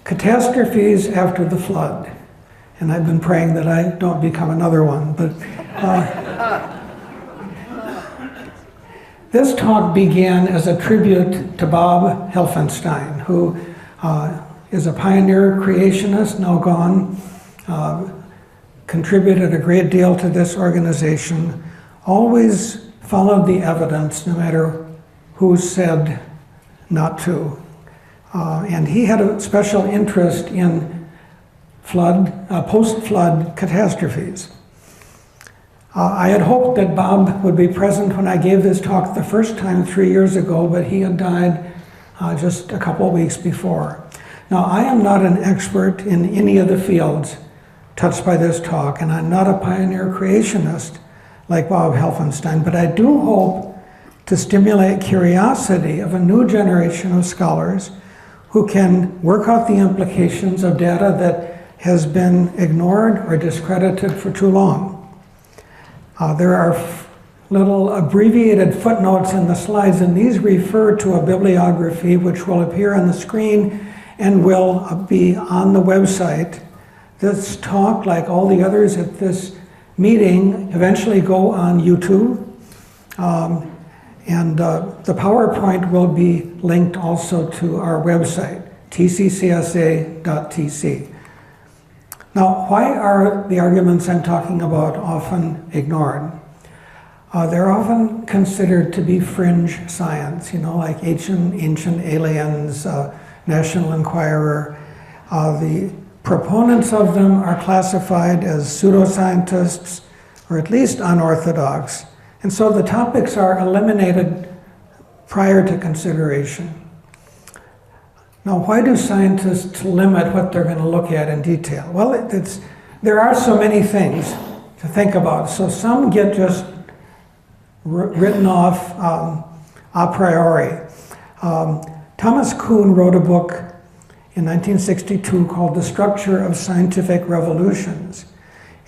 Catastrophes after the flood. And I've been praying that I don't become another one. But this talk began as a tribute to Bob Helfenstein, who is a pioneer creationist, now gone, contributed a great deal to this organization, always followed the evidence no matter who said not to. And he had a special interest in post-flood catastrophes. I had hoped that Bob would be present when I gave this talk the first time 3 years ago, but he had died just a couple of weeks before. Now, I am not an expert in any of the fields touched by this talk, and I'm not a pioneer creationist like Bob Helfenstein, but I do hope to stimulate curiosity of a new generation of scholars who can work out the implications of data that has been ignored or discredited for too long. There are little abbreviated footnotes in the slides, and these refer to a bibliography which will appear on the screen and will be on the website. This talk, like all the others at this meeting, eventually go on YouTube. And the PowerPoint will be linked also to our website, tccsa.tc. Now, why are the arguments I'm talking about often ignored? They're often considered to be fringe science, like ancient aliens, National Enquirer. The proponents of them are classified as pseudoscientists, or at least unorthodox. And so the topics are eliminated prior to consideration. Now, why do scientists limit what they're going to look at in detail? Well, there are so many things to think about. So some get just written off a priori. Thomas Kuhn wrote a book in 1962 called The Structure of Scientific Revolutions.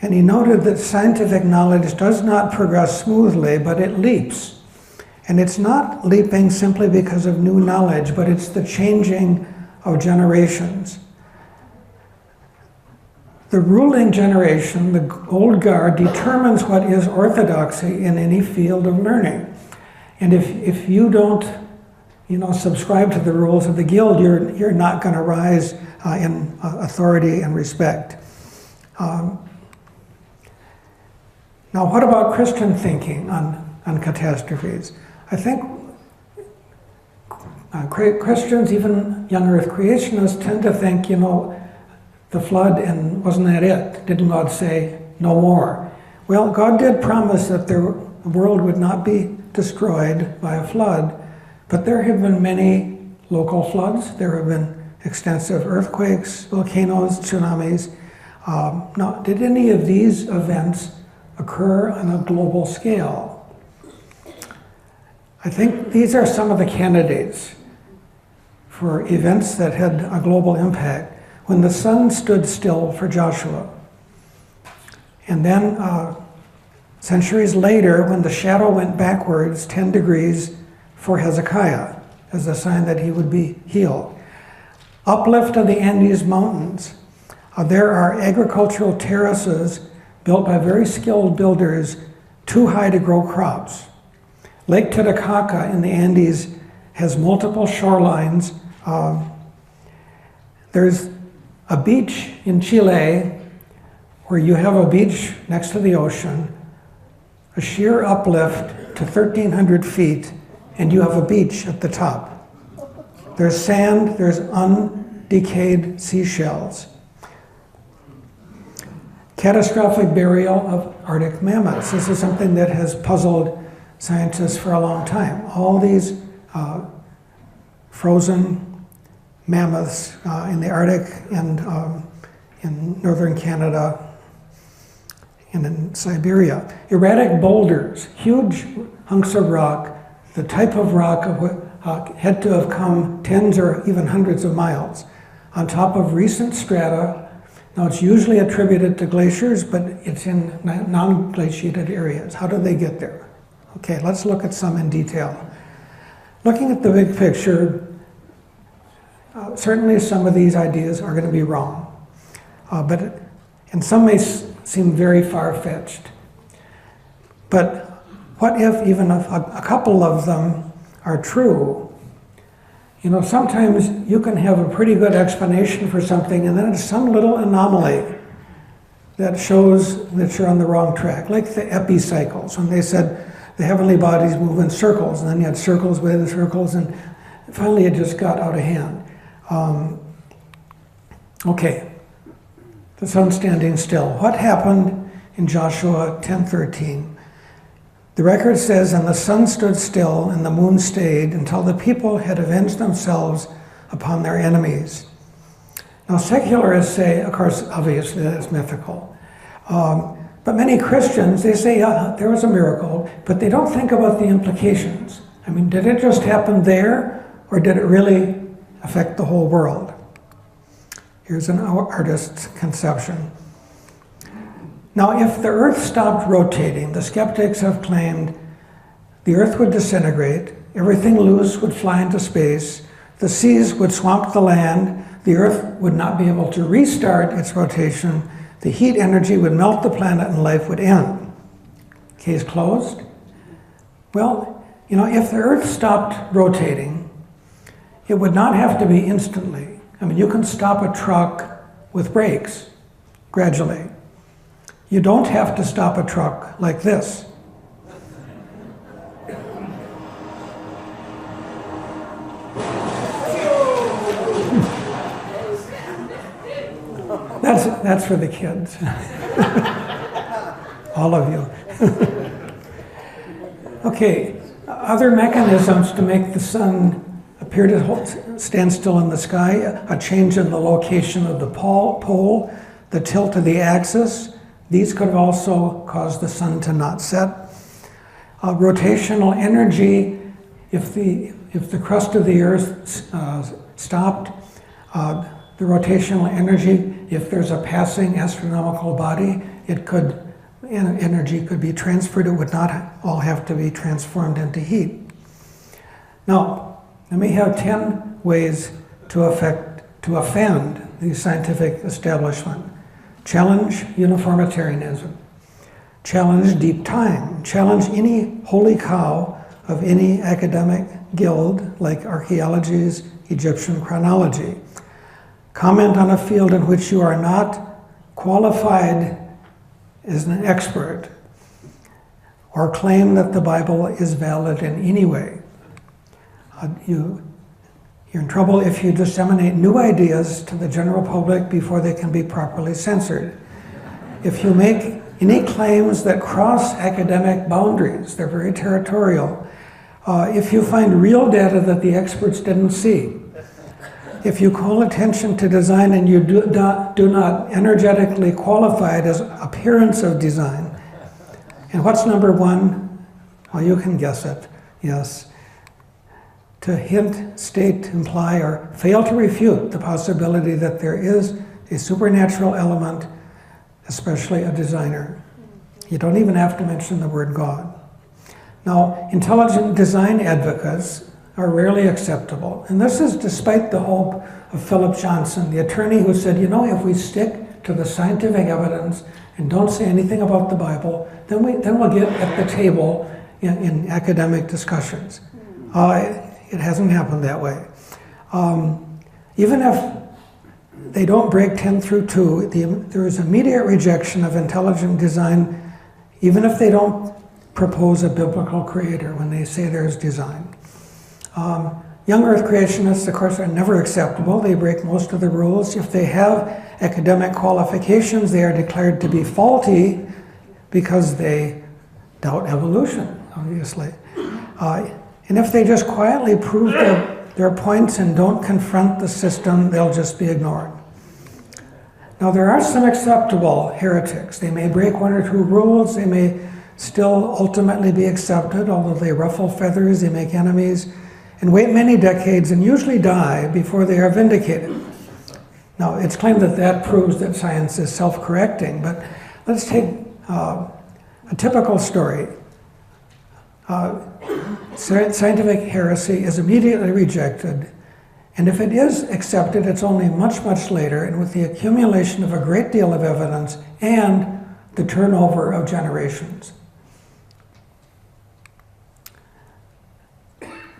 And he noted that scientific knowledge does not progress smoothly, but it leaps. And it's not leaping simply because of new knowledge, but it's the changing of generations. The ruling generation, the old guard, determines what is orthodoxy in any field of learning. And if you don't subscribe to the rules of the guild, you're not going to rise in authority and respect. Now, what about Christian thinking on catastrophes? I think Christians, even young earth creationists, tend to think, the flood, and wasn't that it? Didn't God say no more? Well, God did promise that the world would not be destroyed by a flood, but there have been many local floods. There have been extensive earthquakes, volcanoes, tsunamis. Now, did any of these events occur on a global scale? I think these are some of the candidates for events that had a global impact. When the sun stood still for Joshua, and then centuries later, when the shadow went backwards 10 degrees for Hezekiah, as a sign that he would be healed. Uplift of the Andes Mountains. There are agricultural terraces built by very skilled builders too high to grow crops. Lake Titicaca in the Andes has multiple shorelines. There's a beach in Chile where you have a beach next to the ocean, a sheer uplift to 1,300 feet, and you have a beach at the top. There's sand, there's undecayed seashells. Catastrophic burial of Arctic mammoths. This is something that has puzzled scientists for a long time. All these frozen mammoths in the Arctic and in northern Canada and in Siberia. Erratic boulders, huge hunks of rock, the type of rock had to have come tens or even hundreds of miles on top of recent strata. Now, it's usually attributed to glaciers, but it's in non-glaciated areas. How do they get there? Okay, let's look at some in detail. Looking at the big picture, certainly some of these ideas are going to be wrong, and some may seem very far-fetched. But what if even a couple of them are true? You know, sometimes you can have a pretty good explanation for something, and then it's some little anomaly that shows that you're on the wrong track, like the epicycles, when they said the heavenly bodies move in circles, and then you had circles within circles, and finally it just got out of hand. Okay, the sun standing still. What happened in Joshua 10:13? The record says, and the sun stood still and the moon stayed until the people had avenged themselves upon their enemies. Now secularists say, of course, obviously that's mythical, but many Christians, they say, yeah, there was a miracle, but they don't think about the implications. I mean, did it just happen there, or did it really affect the whole world? Here's an artist's conception. Now, if the Earth stopped rotating, the skeptics have claimed the Earth would disintegrate, everything loose would fly into space, the seas would swamp the land, the Earth would not be able to restart its rotation, the heat energy would melt the planet, and life would end. Case closed? Well, you know, if the Earth stopped rotating, it would not have to be instantly. I mean, you can stop a truck with brakes gradually. You don't have to stop a truck like this. That's for the kids. All of you. Okay, other mechanisms to make the sun appear to stand still in the sky, a change in the location of the pole, the tilt of the axis. These could also cause the sun to not set. Rotational energy, if the crust of the Earth stopped, the rotational energy, if there's a passing astronomical body, energy could be transferred. It would not all have to be transformed into heat. Now, let me have 10 ways to offend the scientific establishment. Challenge uniformitarianism. Challenge deep time. Challenge any holy cow of any academic guild like archaeology's Egyptian chronology. Comment on a field in which you are not qualified as an expert, or claim that the Bible is valid in any way. You're in trouble if you disseminate new ideas to the general public before they can be properly censored. If you make any claims that cross academic boundaries, they're very territorial. If you find real data that the experts didn't see. If you call attention to design and you do not energetically qualify it as appearance of design. And what's number one? Well, you can guess it, yes. To hint, state, imply, or fail to refute the possibility that there is a supernatural element, especially a designer. You don't even have to mention the word God. Now, intelligent design advocates are rarely acceptable. And this is despite the hope of Philip Johnson, the attorney who said, you know, if we stick to the scientific evidence and don't say anything about the Bible, then we'll get at the table in academic discussions. It hasn't happened that way. Even if they don't break 10 through 2, there is immediate rejection of intelligent design, even if they don't propose a biblical creator when they say there's design. Young Earth creationists, of course, are never acceptable. They break most of the rules. If they have academic qualifications, they are declared to be faulty because they doubt evolution, obviously. And if they just quietly prove their points and don't confront the system, they'll just be ignored. Now, there are some acceptable heretics. They may break 1 or 2 rules. They may still ultimately be accepted, although they ruffle feathers, they make enemies, and wait many decades and usually die before they are vindicated. Now, it's claimed that that proves that science is self-correcting, but let's take a typical story. Scientific heresy is immediately rejected, And if it is accepted, it's only much, much later, and with the accumulation of a great deal of evidence and the turnover of generations.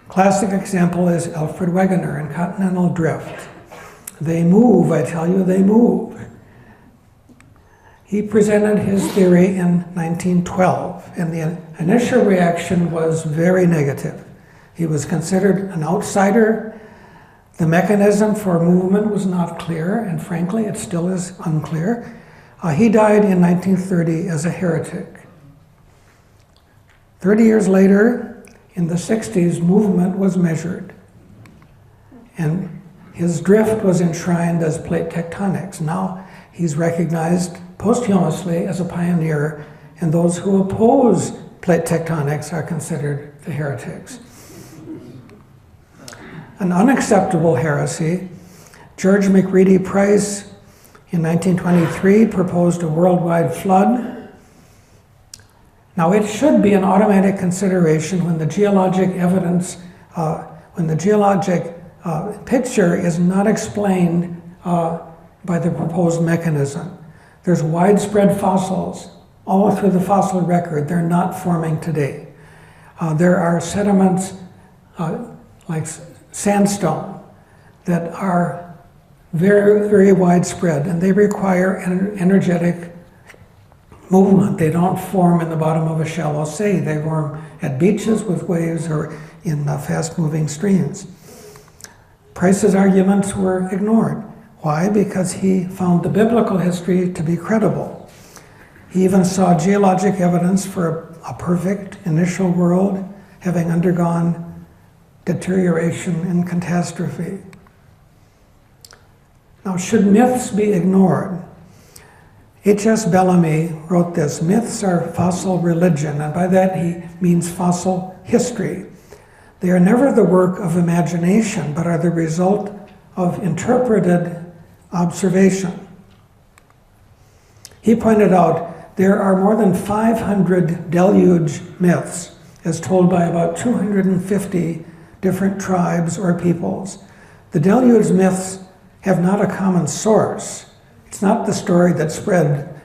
Classic example is Alfred Wegener in Continental Drift. They move, I tell you, they move. He presented his theory in 1912, and the initial reaction was very negative. He was considered an outsider. The mechanism for movement was not clear, and frankly, it still is unclear. He died in 1930 as a heretic. 30 years later, in the 60s, movement was measured, and his drift was enshrined as plate tectonics. Now he's recognized posthumously as a pioneer, and those who oppose plate tectonics are considered the heretics. An unacceptable heresy, George McReady Price in 1923 proposed a worldwide flood. Now it should be an automatic consideration when the geologic evidence, when the geologic picture is not explained by the proposed mechanism. There's widespread fossils all through the fossil record. They're not forming today. There are sediments like sandstone that are very, very widespread, and they require energetic movement. They don't form in the bottom of a shallow sea. They form at beaches with waves or in fast-moving streams. Price's arguments were ignored. Why? Because he found the biblical history to be credible. He even saw geologic evidence for a perfect initial world having undergone deterioration and catastrophe. Now, should myths be ignored? H.S. Bellamy wrote this: myths are fossil religion, and by that he means fossil history. They are never the work of imagination, but are the result of interpreted observation. He pointed out there are more than 500 deluge myths, as told by about 250 different tribes or peoples. The deluge myths have not a common source. It's not the story that spread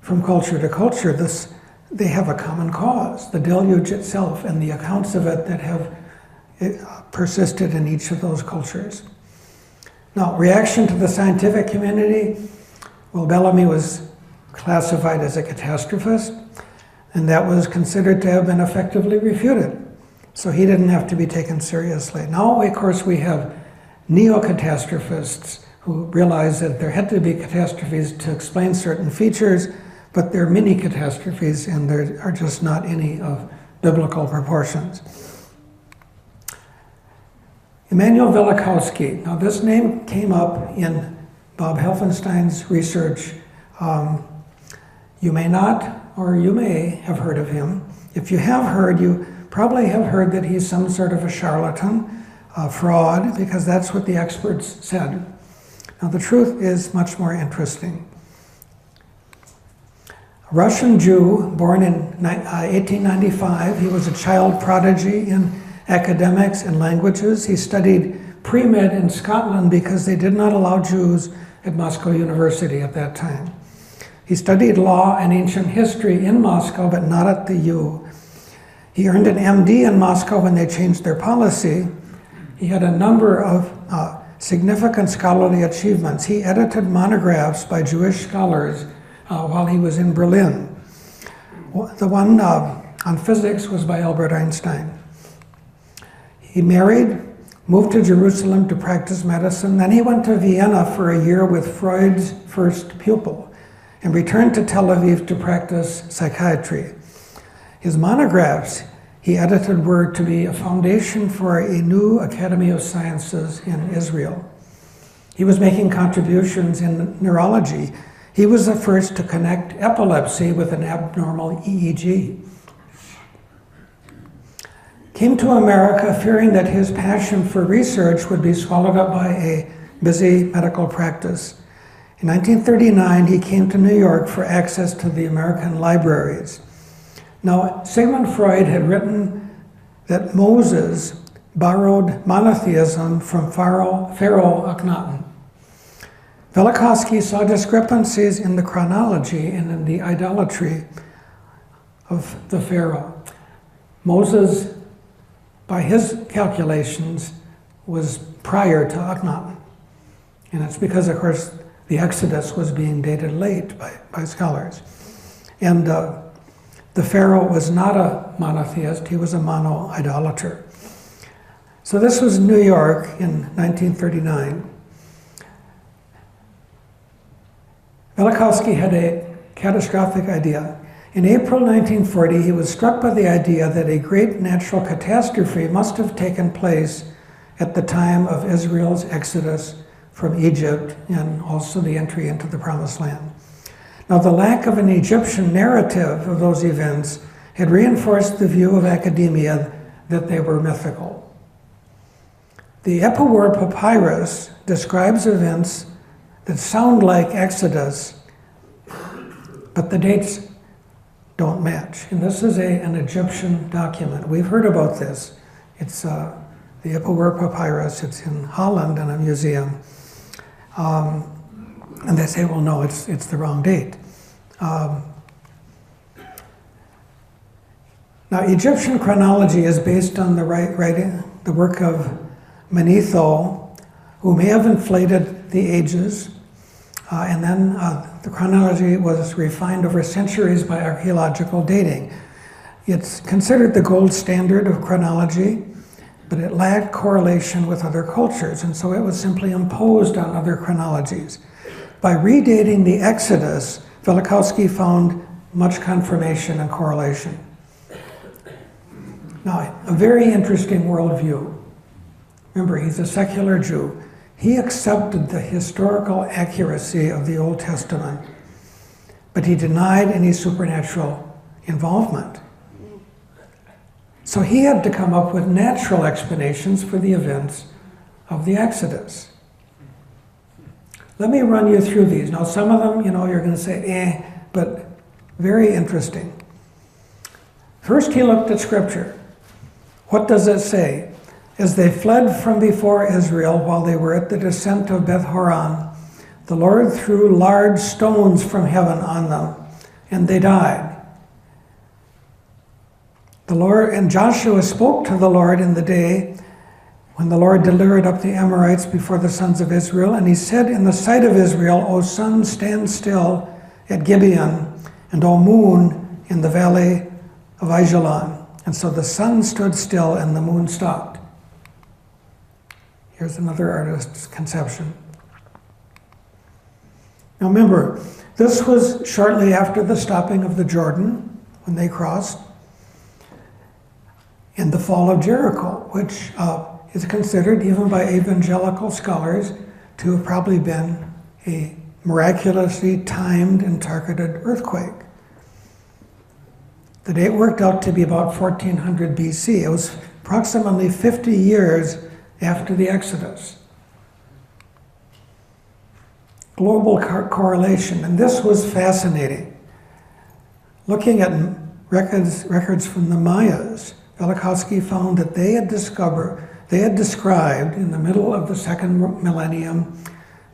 from culture to culture. They have a common cause, the deluge itself and the accounts of it that have persisted in each of those cultures. Now, reaction to the scientific community, well, Bellamy was classified as a catastrophist, and that was considered to have been effectively refuted. So he didn't have to be taken seriously. Now, of course, we have neo-catastrophists who realize that there had to be catastrophes to explain certain features, but they're mini catastrophes and there are just not any of biblical proportions. Emanuel Velikovsky. Now, this name came up in Bob Helfenstein's research. You may not, or you may have heard of him. If you have heard, you probably have heard that he's some sort of a charlatan, a fraud, because that's what the experts said. Now, the truth is much more interesting. A Russian Jew, born in 1895, he was a child prodigy in academics and languages. He studied pre-med in Scotland because they did not allow Jews at Moscow University at that time. He studied law and ancient history in Moscow, but not at the U. He earned an MD in Moscow when they changed their policy. He had a number of significant scholarly achievements. He edited monographs by Jewish scholars while he was in Berlin. The one on physics was by Albert Einstein. He married, moved to Jerusalem to practice medicine. Then he went to Vienna for a year with Freud's first pupil and returned to Tel Aviv to practice psychiatry. His monographs he edited were to be a foundation for a new Academy of Sciences in Israel. He was making contributions in neurology. He was the first to connect epilepsy with an abnormal EEG. Came to America fearing that his passion for research would be swallowed up by a busy medical practice. In 1939, he came to New York for access to the American libraries. Now, Sigmund Freud had written that Moses borrowed monotheism from Pharaoh Akhenaten. Velikovsky saw discrepancies in the chronology and in the idolatry of the Pharaoh. Moses, by his calculations, was prior to Akhenaten. And it's because, of course, the Exodus was being dated late by scholars. And the Pharaoh was not a monotheist, he was a mono-idolater. So this was New York in 1939. Velikovsky had a catastrophic idea. In April 1940, he was struck by the idea that a great natural catastrophe must have taken place at the time of Israel's exodus from Egypt and also the entry into the Promised Land. Now, the lack of an Egyptian narrative of those events had reinforced the view of academia that they were mythical. The Epawar Papyrus describes events that sound like Exodus, but the dates don't match. And this is an Egyptian document. We've heard about this. It's the Epawar Papyrus. It's in Holland in a museum. And they say, well, no, it's the wrong date. Now, Egyptian chronology is based on the work of Manetho, who may have inflated the ages, and then the chronology was refined over centuries by archaeological dating. It's considered the gold standard of chronology, but it lacked correlation with other cultures, and so it was simply imposed on other chronologies. By redating the Exodus, Velikovsky found much confirmation and correlation. Now, a very interesting worldview. Remember, he's a secular Jew. He accepted the historical accuracy of the Old Testament, but he denied any supernatural involvement. So he had to come up with natural explanations for the events of the Exodus. Let me run you through these. Now, some of them, you're going to say, but very interesting. First, he looked at Scripture. What does it say? As they fled from before Israel while they were at the descent of Beth Horon, the Lord threw large stones from heaven on them, and they died. The Lord and Joshua spoke to the Lord in the day when the Lord delivered up the Amorites before the sons of Israel, and he said in the sight of Israel, O sun, stand still at Gibeon, and O moon in the valley of Ajalon. And so the sun stood still and the moon stopped. Here's another artist's conception. Now remember, this was shortly after the stopping of the Jordan, when they crossed, and the fall of Jericho, which is considered, even by evangelical scholars, to have probably been a miraculously timed and targeted earthquake. The date worked out to be about 1400 BC. It was approximately 50 years after the Exodus. Global correlation, and this was fascinating. Looking at records from the Mayas, Velikovsky found that they had described in the middle of the second millennium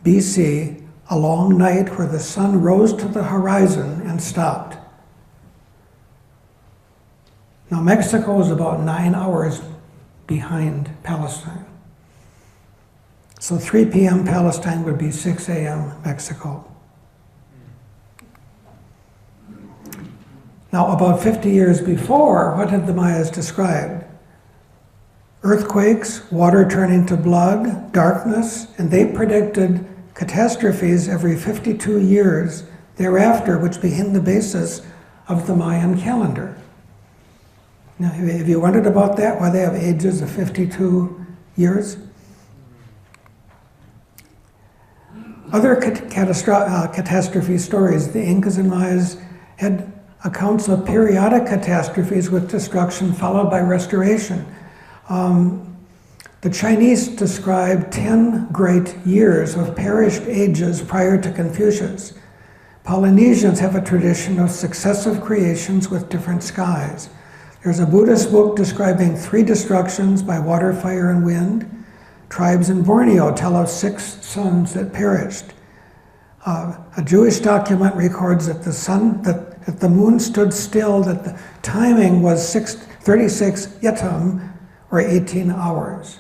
BC a long night where the sun rose to the horizon and stopped. Now Mexico is about 9 hours behind Palestine. So 3 p.m. Palestine would be 6 a.m. Mexico. Now, about 50 years before, what had the Mayas described? Earthquakes, water turning to blood, darkness, and they predicted catastrophes every 52 years thereafter, which became the basis of the Mayan calendar. Now, have you wondered about that, why they have ages of 52 years? Other catastrophe stories, the Incas and Mayas had accounts of periodic catastrophes with destruction followed by restoration. The Chinese describe 10 great years of perished ages prior to Confucius. Polynesians have a tradition of successive creations with different skies. There's a Buddhist book describing 3 destructions by water, fire, and wind. Tribes in Borneo tell of 6 suns that perished. A Jewish document records that the moon stood still, that the timing was 36 yetam, or 18 hours.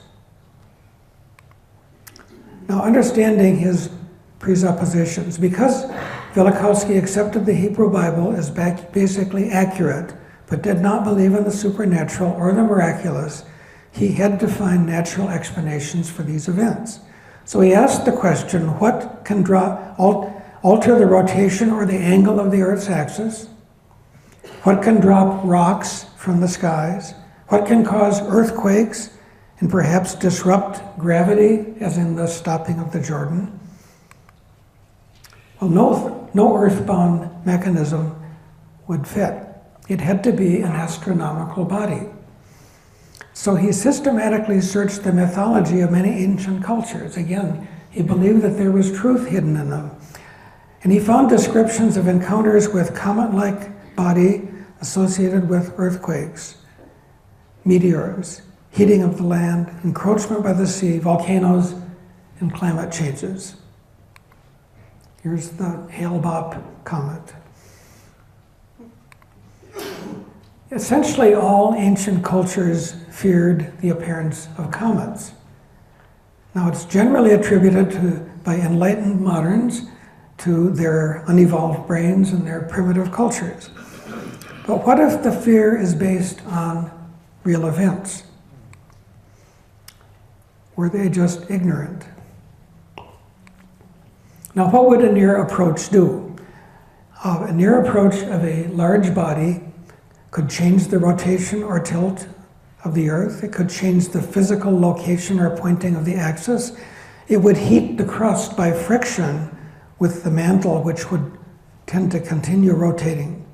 Now, understanding his presuppositions, because Velikovsky accepted the Hebrew Bible as basically accurate, but did not believe in the supernatural or the miraculous, he had to find natural explanations for these events. So he asked the question, what can alter the rotation or the angle of the Earth's axis? What can drop rocks from the skies? What can cause earthquakes and perhaps disrupt gravity, as in the stopping of the Jordan? Well, no earthbound mechanism would fit. It had to be an astronomical body. So he systematically searched the mythology of many ancient cultures. Again, he believed that there was truth hidden in them. And he found descriptions of encounters with comet-like body associated with earthquakes, meteors, heating of the land, encroachment by the sea, volcanoes, and climate changes. Here's the Hale-Bopp comet. Essentially, all ancient cultures feared the appearance of comets. Now, it's generally attributed by enlightened moderns to their unevolved brains and their primitive cultures. But what if the fear is based on real events? Were they just ignorant? Now, what would a near approach do? A near approach of a large body could change the rotation or tilt of the Earth. It could change the physical location or pointing of the axis. It would heat the crust by friction with the mantle, which would tend to continue rotating.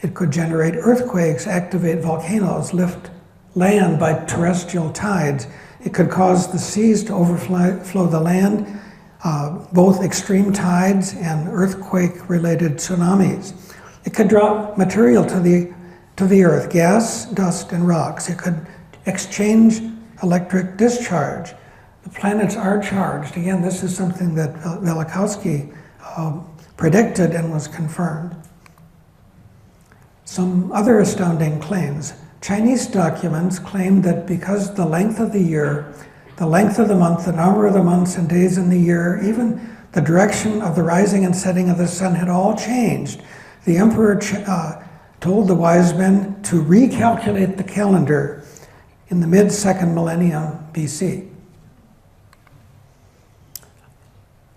It could generate earthquakes, activate volcanoes, lift land by terrestrial tides. It could cause the seas to overflow the land, both extreme tides and earthquake-related tsunamis. It could drop material to the Earth, gas, dust, and rocks. It could exchange electric discharge. The planets are charged. Again, this is something that Velikovsky predicted and was confirmed. Some other astounding claims. Chinese documents claim that because the length of the year, the length of the month, the number of the months and days in the year, even the direction of the rising and setting of the sun had all changed, the emperor told the wise men to recalculate the calendar in the mid-2nd millennium BC.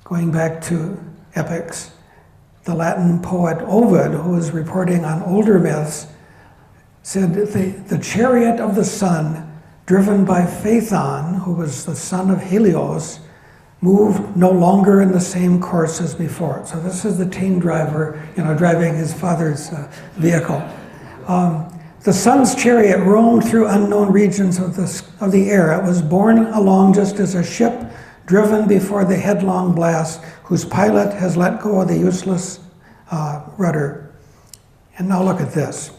Going back to epics, the Latin poet Ovid, who was reporting on older myths, said that the chariot of the sun, driven by Phaethon, who was the son of Helios, moved no longer in the same course as before. So this is the teen driver, driving his father's vehicle. The sun's chariot roamed through unknown regions of the air. It was borne along just as a ship driven before the headlong blast, whose pilot has let go of the useless rudder. And now look at this.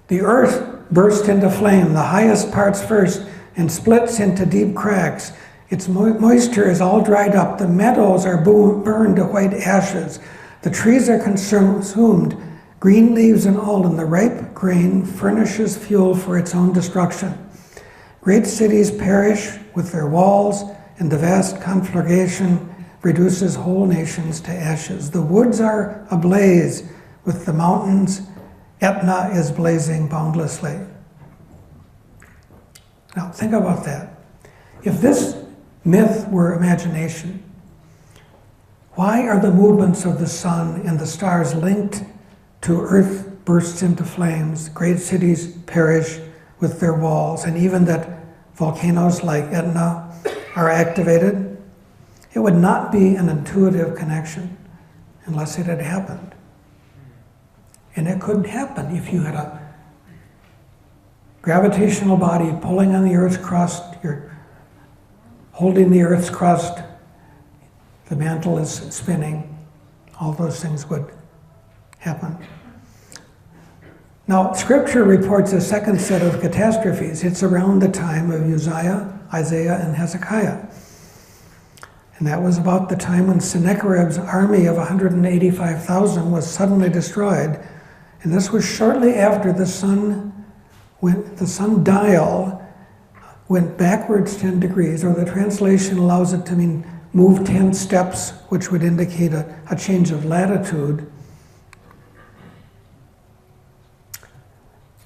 The earth burst into flame, the highest parts first, and splits into deep cracks. Its moisture is all dried up. The meadows are burned to white ashes. The trees are consumed, green leaves and all, and the ripe grain furnishes fuel for its own destruction. Great cities perish with their walls, and the vast conflagration reduces whole nations to ashes. The woods are ablaze with the mountains. Aetna is blazing boundlessly. Now, think about that. If this myth were imagination, why are the movements of the sun and the stars linked to earth bursts into flames, great cities perish with their walls, and even that volcanoes like Aetna are activated? It would not be an intuitive connection unless it had happened. And it couldn't happen if you had a gravitational body pulling on the Earth's crust, you're holding the Earth's crust, the mantle is spinning, all those things would happen. Now, Scripture reports a second set of catastrophes. It's around the time of Uzziah, Isaiah, and Hezekiah. And that was about the time when Sennacherib's army of 185,000 was suddenly destroyed. And this was shortly after the sundial went backwards 10 degrees, or the translation allows it to mean move 10 steps, which would indicate a change of latitude.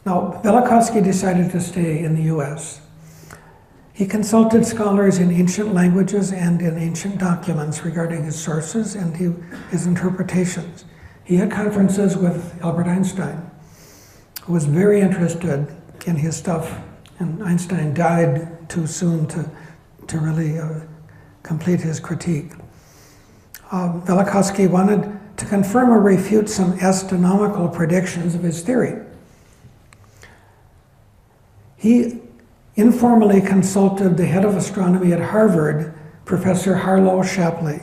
Now, Velikovsky decided to stay in the US. He consulted scholars in ancient languages and in ancient documents regarding his sources and his interpretations. He had conferences with Albert Einstein, who was very interested in his stuff, and Einstein died too soon to really complete his critique. Velikovsky wanted to confirm or refute some astronomical predictions of his theory. He informally consulted the head of astronomy at Harvard, Professor Harlow Shapley.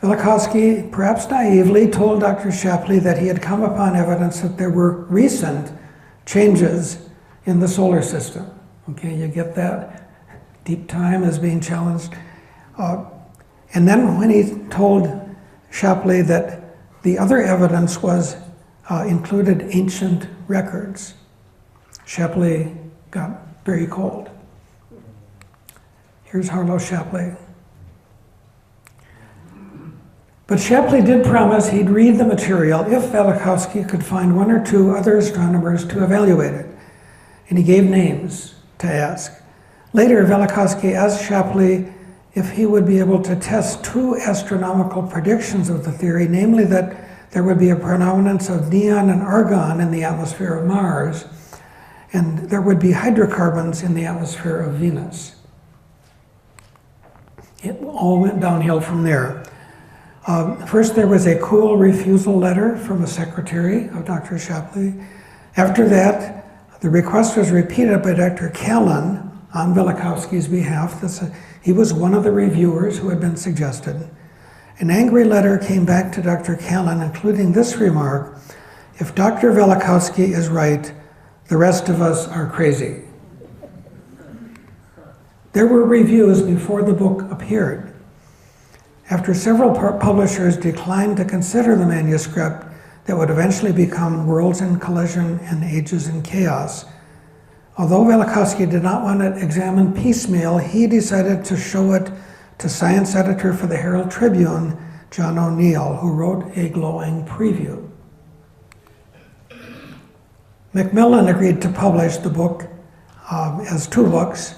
Velikovsky, perhaps naively, told Dr. Shapley that he had come upon evidence that there were recent changes in the solar system. Okay, you get that? Deep time is being challenged. And then when he told Shapley that the other evidence included ancient records, Shapley got very cold. Here's Harlow Shapley. But Shapley did promise he'd read the material if Velikovsky could find one or two other astronomers to evaluate it. And he gave names to ask. Later, Velikovsky asked Shapley if he would be able to test two astronomical predictions of the theory, namely that there would be a predominance of neon and argon in the atmosphere of Mars, and there would be hydrocarbons in the atmosphere of Venus. It all went downhill from there. First, there was a cool refusal letter from a secretary of Dr. Shapley. After that, the request was repeated by Dr. Callan on Velikovsky's behalf. He was one of the reviewers who had been suggested. An angry letter came back to Dr. Callan, including this remark: "If Dr. Velikovsky is right, the rest of us are crazy." There were reviews before the book appeared. After several publishers declined to consider the manuscript that would eventually become Worlds in Collision and Ages in Chaos, although Velikovsky did not want it examined piecemeal, he decided to show it to science editor for the Herald Tribune, John O'Neill, who wrote a glowing preview. Macmillan agreed to publish the book as two books.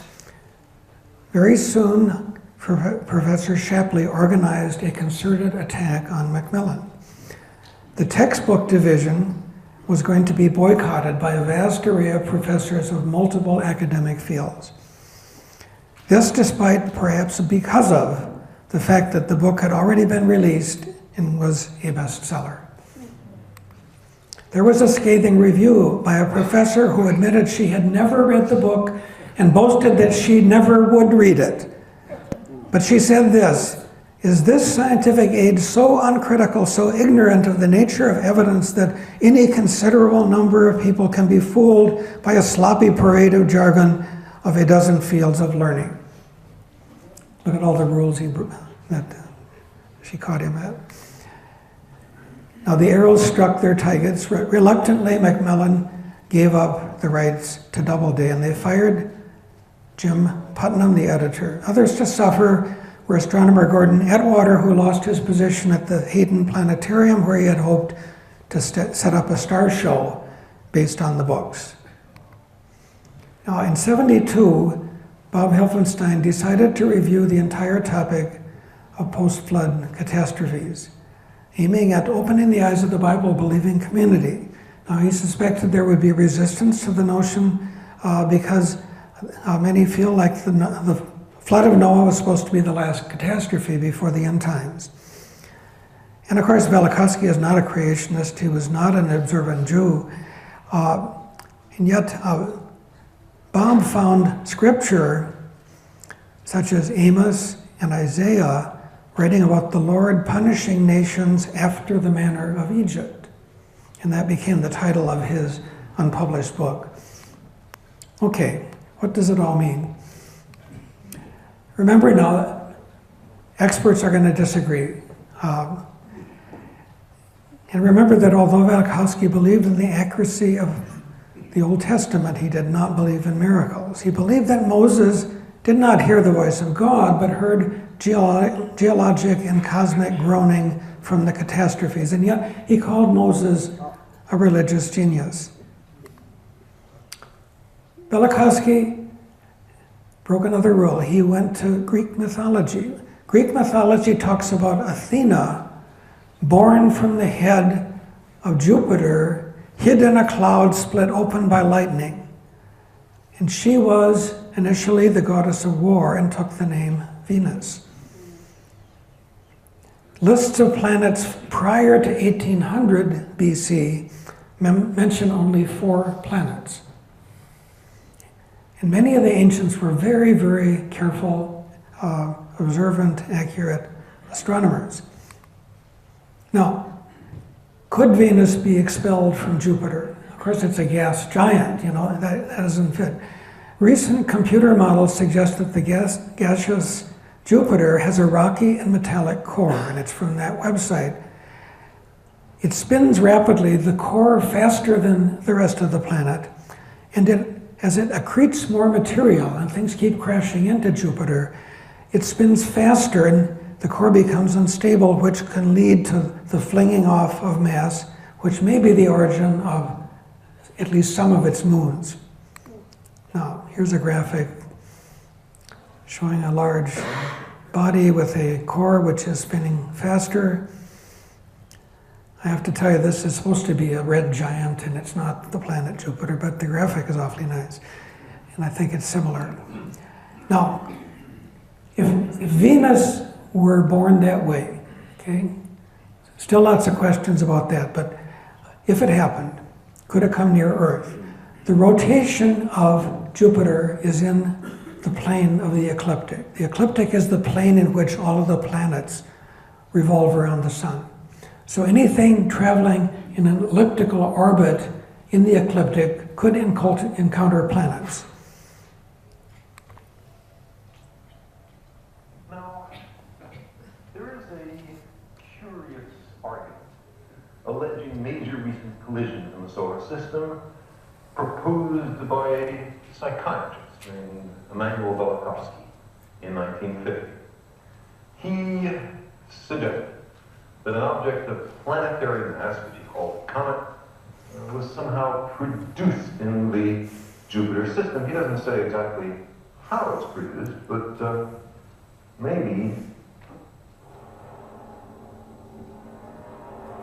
Very soon, Professor Shapley organized a concerted attack on Macmillan. The textbook division was going to be boycotted by a vast array of professors of multiple academic fields. This despite, perhaps because of, the fact that the book had already been released and was a bestseller. There was a scathing review by a professor who admitted she had never read the book and boasted that she never would read it. But she said this: "Is this scientific age so uncritical, so ignorant of the nature of evidence that any considerable number of people can be fooled by a sloppy parade of jargon of a dozen fields of learning?" Look at all the rules that she caught him at. Now the arrows struck their targets. Reluctantly, Macmillan gave up the rights to Doubleday, and they fired Jim Putnam, the editor. Others to suffer were astronomer Gordon Atwater, who lost his position at the Hayden Planetarium, where he had hoped to set up a star show based on the books. Now, in '72, Bob Helfenstein decided to review the entire topic of post-flood catastrophes, aiming at opening the eyes of the Bible-believing community. Now, he suspected there would be resistance to the notion because many feel like the flood of Noah was supposed to be the last catastrophe before the end times. And of course, Velikovsky is not a creationist. He was not an observant Jew. And yet, Bob found scripture, such as Amos and Isaiah, writing about the Lord punishing nations after the manner of Egypt. And that became the title of his unpublished book. Okay, what does it all mean? Remember now, experts are going to disagree. And remember that although Velikovsky believed in the accuracy of the Old Testament, he did not believe in miracles. He believed that Moses did not hear the voice of God, but heard geologic and cosmic groaning from the catastrophes. And yet he called Moses a religious genius. Velikovsky broke another rule. He went to Greek mythology. Greek mythology talks about Athena, born from the head of Jupiter, hid in a cloud split open by lightning. And she was initially the goddess of war and took the name Venus. Lists of planets prior to 1800 BC mention only 4 planets. And many of the ancients were very, very careful, observant, accurate astronomers. Now, could Venus be expelled from Jupiter? Of course, it's a gas giant, that doesn't fit. Recent computer models suggest that the gaseous Jupiter has a rocky and metallic core, and it's from that website. It spins rapidly, the core faster than the rest of the planet, and as it accretes more material and things keep crashing into Jupiter, it spins faster and the core becomes unstable, which can lead to the flinging off of mass, which may be the origin of at least some of its moons. Now, here's a graphic showing a large body with a core which is spinning faster. I have to tell you, this is supposed to be a red giant, and it's not the planet Jupiter, but the graphic is awfully nice, and I think it's similar. Now, if Venus were born that way, okay? Still lots of questions about that, but if it happened, could it come near Earth? The rotation of Jupiter is in the plane of the ecliptic. The ecliptic is the plane in which all of the planets revolve around the sun. So anything traveling in an elliptical orbit in the ecliptic could encounter planets. Now, there is a curious argument alleging major recent collisions in the solar system proposed by a psychiatrist named Emanuel Velikovsky in 1950. He suggested that an object of planetary mass, which he called a comet, was somehow produced in the Jupiter system. He doesn't say exactly how it's produced, but maybe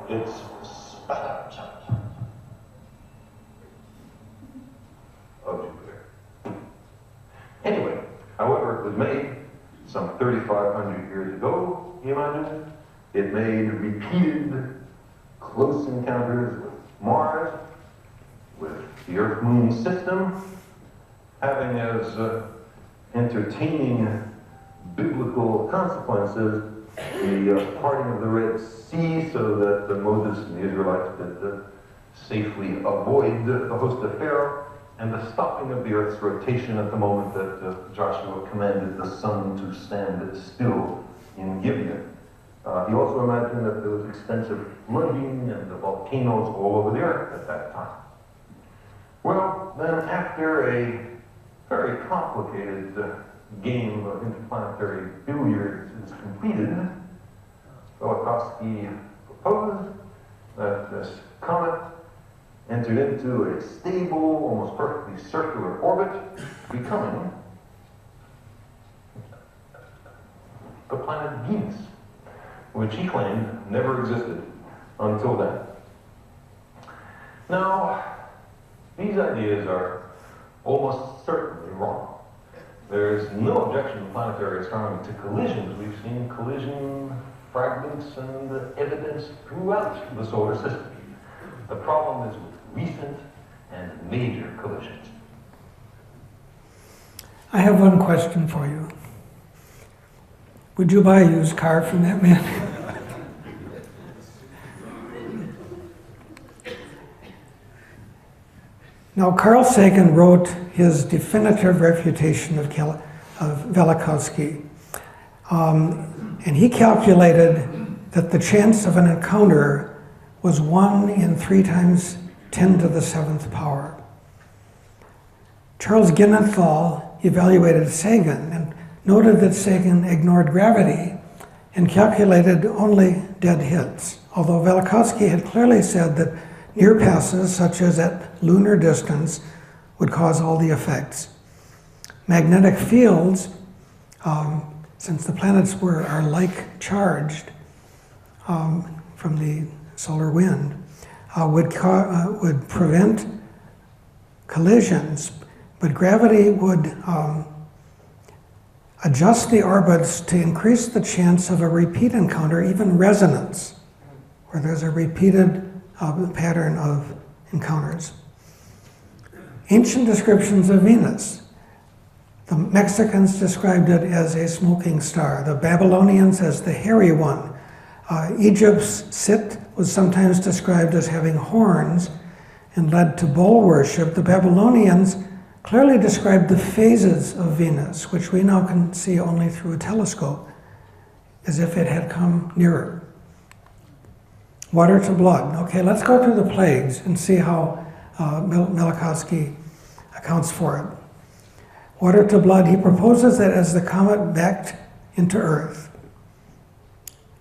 it's spat out of Jupiter. Anyway, however it was made some 3,500 years ago, he imagined, it made repeated close encounters with Mars, with the Earth-Moon system, having as entertaining biblical consequences the parting of the Red Sea so that Moses and the Israelites could safely avoid the host of Pharaoh, and the stopping of the Earth's rotation at the moment that Joshua commanded the sun to stand still in Gibeon. He also imagined that there was extensive flooding and the volcanoes all over the Earth at that time. Well, then after a very complicated game of interplanetary billiards is completed, Velikovsky proposed that this comet entered into a stable, almost perfectly circular orbit, becoming the planet Venus, which he claimed never existed until then. Now, these ideas are almost certainly wrong. There's no objection in planetary astronomy to collisions. We've seen collision fragments and evidence throughout the solar system. The problem is with recent and major collisions. I have one question for you. Would you buy a used car from that man? Now, Carl Sagan wrote his definitive refutation of Velikovsky, and he calculated that the chance of an encounter was 1 in 3 times 10 to the 7th power. Charles Ginenthal evaluated Sagan and noted that Sagan ignored gravity and calculated only dead hits, although Velikovsky had clearly said that near passes, such as at lunar distance, would cause all the effects. Magnetic fields, since the planets are like charged from the solar wind, would prevent collisions, but gravity would adjust the orbits to increase the chance of a repeat encounter, even resonance, where there's a repeated pattern of encounters. Ancient descriptions of Venus. The Mexicans described it as a smoking star, the Babylonians as the hairy one. Egypt's Sit was sometimes described as having horns and led to bull worship. The Babylonians clearly described the phases of Venus, which we now can see only through a telescope, as if it had come nearer. Water to blood. Okay, let's go through the plagues and see how Velikovsky accounts for it. Water to blood, he proposes that as the comet backed into Earth,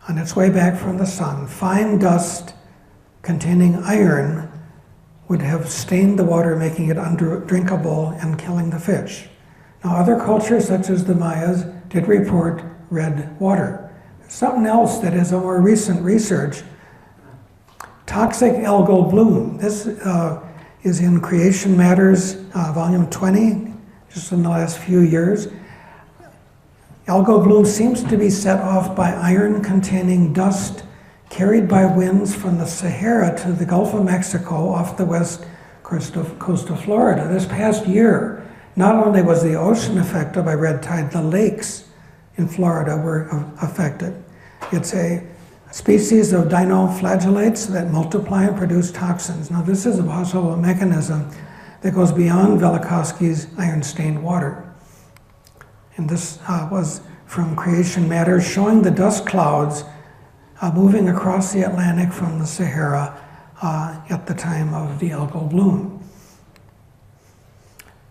on its way back from the sun, fine dust containing iron would have stained the water, making it undrinkable and killing the fish. Now, other cultures, such as the Mayas, did report red water. Something else that is a more recent research, toxic algal bloom. This is in Creation Matters, volume 20, just in the last few years. Algal bloom seems to be set off by iron-containing dust carried by winds from the Sahara to the Gulf of Mexico off the west coast of Florida. This past year, not only was the ocean affected by red tide, the lakes in Florida were affected. It's a species of dinoflagellates that multiply and produce toxins. Now, this is a possible mechanism that goes beyond Velikovsky's iron-stained water. And this was from Creation Matters, showing the dust clouds moving across the Atlantic from the Sahara at the time of the algal bloom.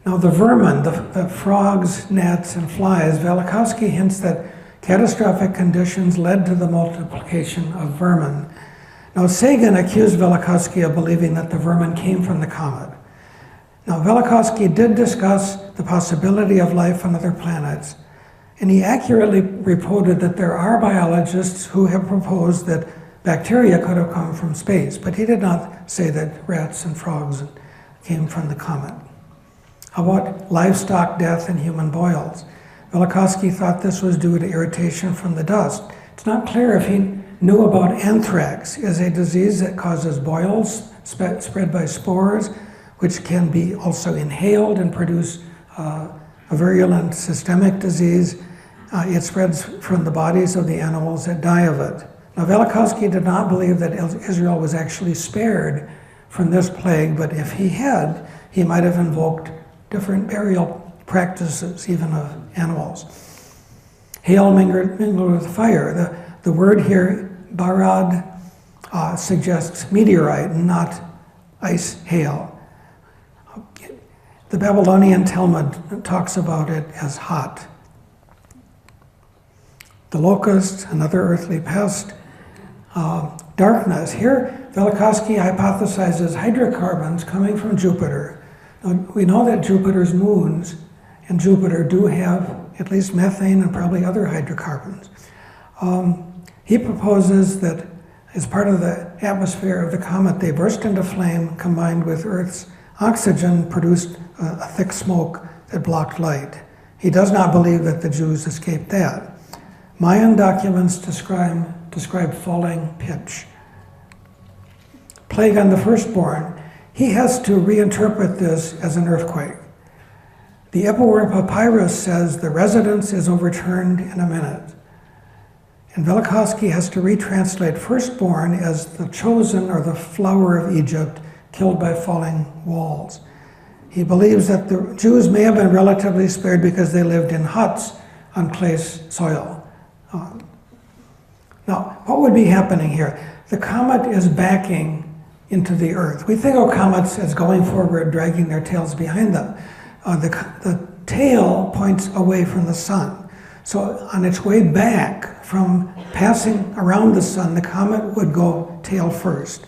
Now, the vermin, the frogs, gnats, and flies, Velikovsky hints that catastrophic conditions led to the multiplication of vermin. Now, Sagan accused Velikovsky of believing that the vermin came from the comet. Now, Velikovsky did discuss the possibility of life on other planets, and he accurately reported that there are biologists who have proposed that bacteria could have come from space, but he did not say that rats and frogs came from the comet. How about livestock death and human boils? Velikovsky thought this was due to irritation from the dust. It's not clear if he knew about anthrax, is a disease that causes boils spread by spores, which can be also inhaled and produce a virulent systemic disease. It spreads from the bodies of the animals that die of it. Now, Velikovsky did not believe that Israel was actually spared from this plague, but if he had, he might have invoked different burial practices, even of animals. Hail mingled with fire. The word here, barad, suggests meteorite, not ice hail. The Babylonian Talmud talks about it as hot. The locust, another earthly pest. Darkness. Here, Velikovsky hypothesizes hydrocarbons coming from Jupiter. Now, we know that Jupiter's moons and Jupiter do have at least methane and probably other hydrocarbons. He proposes that as part of the atmosphere of the comet, they burst into flame combined with Earth's oxygen, produced a thick smoke that blocked light. He does not believe that the Jews escaped that. Mayan documents describe falling pitch. Plague on the firstborn. He has to reinterpret this as an earthquake. The Epworth Papyrus says the residence is overturned in a minute. And Velikovsky has to retranslate firstborn as the chosen or the flower of Egypt killed by falling walls. He believes that the Jews may have been relatively spared because they lived in huts on clay soil. Now, what would be happening here? The comet is backing into the earth. We think of comets as going forward, dragging their tails behind them. The tail points away from the sun. So on its way back from passing around the sun, the comet would go tail first.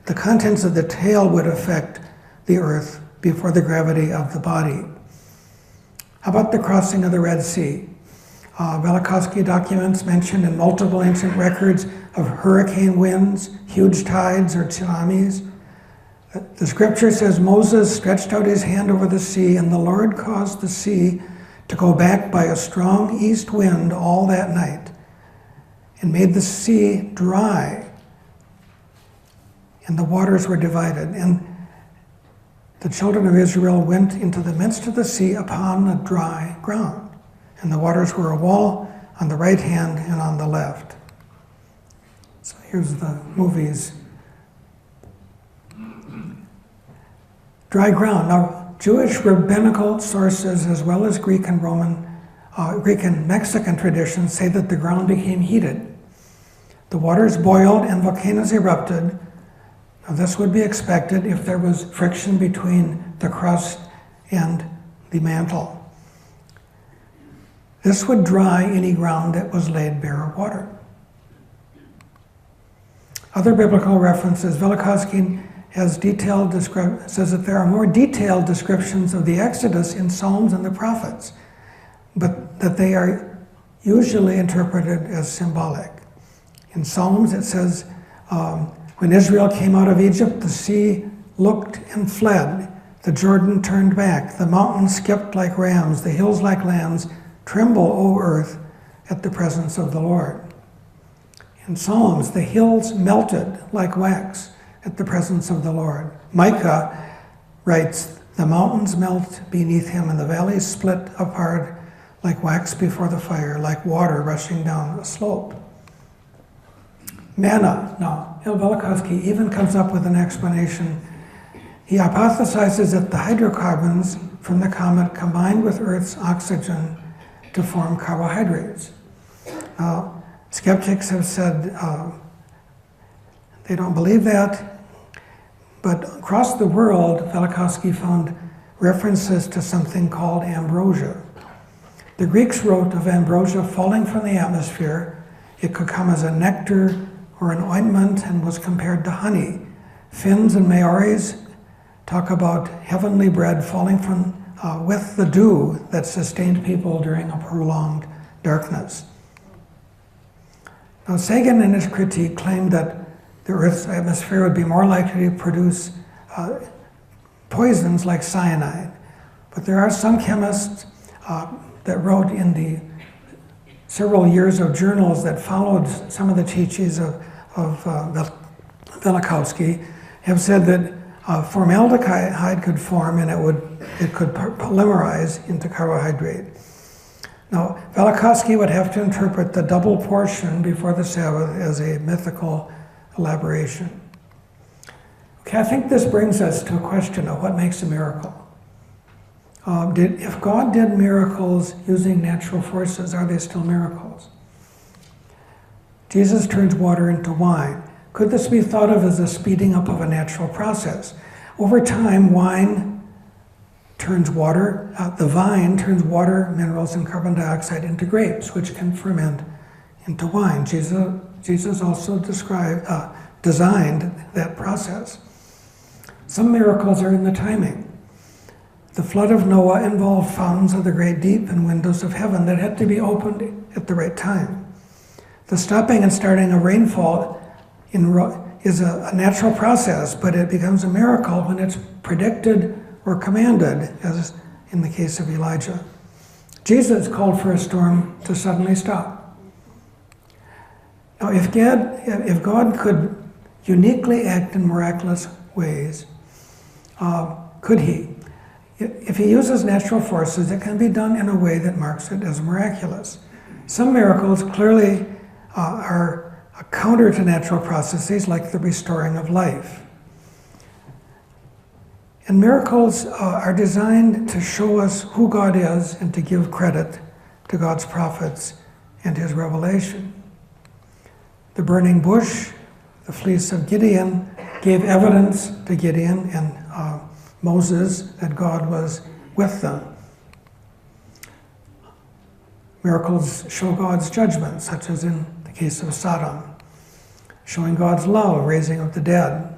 The contents of the tail would affect the earth before the gravity of the body. How about the crossing of the Red Sea? Velikovsky documents mention in multiple ancient records of hurricane winds, huge tides, or tsunamis. The scripture says Moses stretched out his hand over the sea, and the Lord caused the sea to go back by a strong east wind all that night, and made the sea dry, and the waters were divided. And the children of Israel went into the midst of the sea upon the dry ground, and the waters were a wall on the right hand and on the left. So here's the movies. Dry ground. Now, Jewish rabbinical sources, as well as Greek and Mexican traditions, say that the ground became heated. The waters boiled and volcanoes erupted. Now, this would be expected if there was friction between the crust and the mantle. This would dry any ground that was laid bare of water. Other biblical references, Velikovsky has says that there are more detailed descriptions of the Exodus in Psalms and the prophets, but that they are usually interpreted as symbolic. In Psalms it says, when Israel came out of Egypt, the sea looked and fled, the Jordan turned back, the mountains skipped like rams, the hills like lambs. Tremble, O earth, at the presence of the Lord. In Psalms, the hills melted like wax at the presence of the Lord. Micah writes, the mountains melt beneath him and the valleys split apart like wax before the fire, like water rushing down a slope. Manna. Now, Velikovsky even comes up with an explanation. He hypothesizes that the hydrocarbons from the comet combined with Earth's oxygen to form carbohydrates. Now, skeptics have said they don't believe that, but across the world, Velikovsky found references to something called ambrosia. The Greeks wrote of ambrosia falling from the atmosphere. It could come as a nectar or an ointment and was compared to honey. Finns and Maoris talk about heavenly bread falling from with the dew that sustained people during a prolonged darkness. Now, Sagan in his critique claimed that the Earth's atmosphere would be more likely to produce poisons like cyanide. But there are some chemists that wrote in the several years of journals that followed some of the teachings of Velikovsky have said that formaldehyde could form and it could polymerize into carbohydrate. Now, Velikovsky would have to interpret the double portion before the Sabbath as a mythical elaboration. Okay, I think this brings us to a question of what makes a miracle. If God did miracles using natural forces, are they still miracles? Jesus turns water into wine. Could this be thought of as a speeding up of a natural process? Over time, wine turns water, the vine turns water, minerals, and carbon dioxide into grapes, which can ferment into wine. Jesus also designed that process. Some miracles are in the timing. The flood of Noah involved fountains of the great deep and windows of heaven that had to be opened at the right time. The stopping and starting of rainfall is a natural process, but it becomes a miracle when it's predicted or commanded, as in the case of Elijah. Jesus called for a storm to suddenly stop. Now, if God could uniquely act in miraculous ways, could he? If he uses natural forces, it can be done in a way that marks it as miraculous. Some miracles clearly are a counter to natural processes, like the restoring of life. And miracles are designed to show us who God is and to give credit to God's prophets and his revelation. The burning bush, the fleece of Gideon, gave evidence to Gideon and Moses that God was with them. Miracles show God's judgment, such as in the case of Sodom, showing God's love, raising of the dead.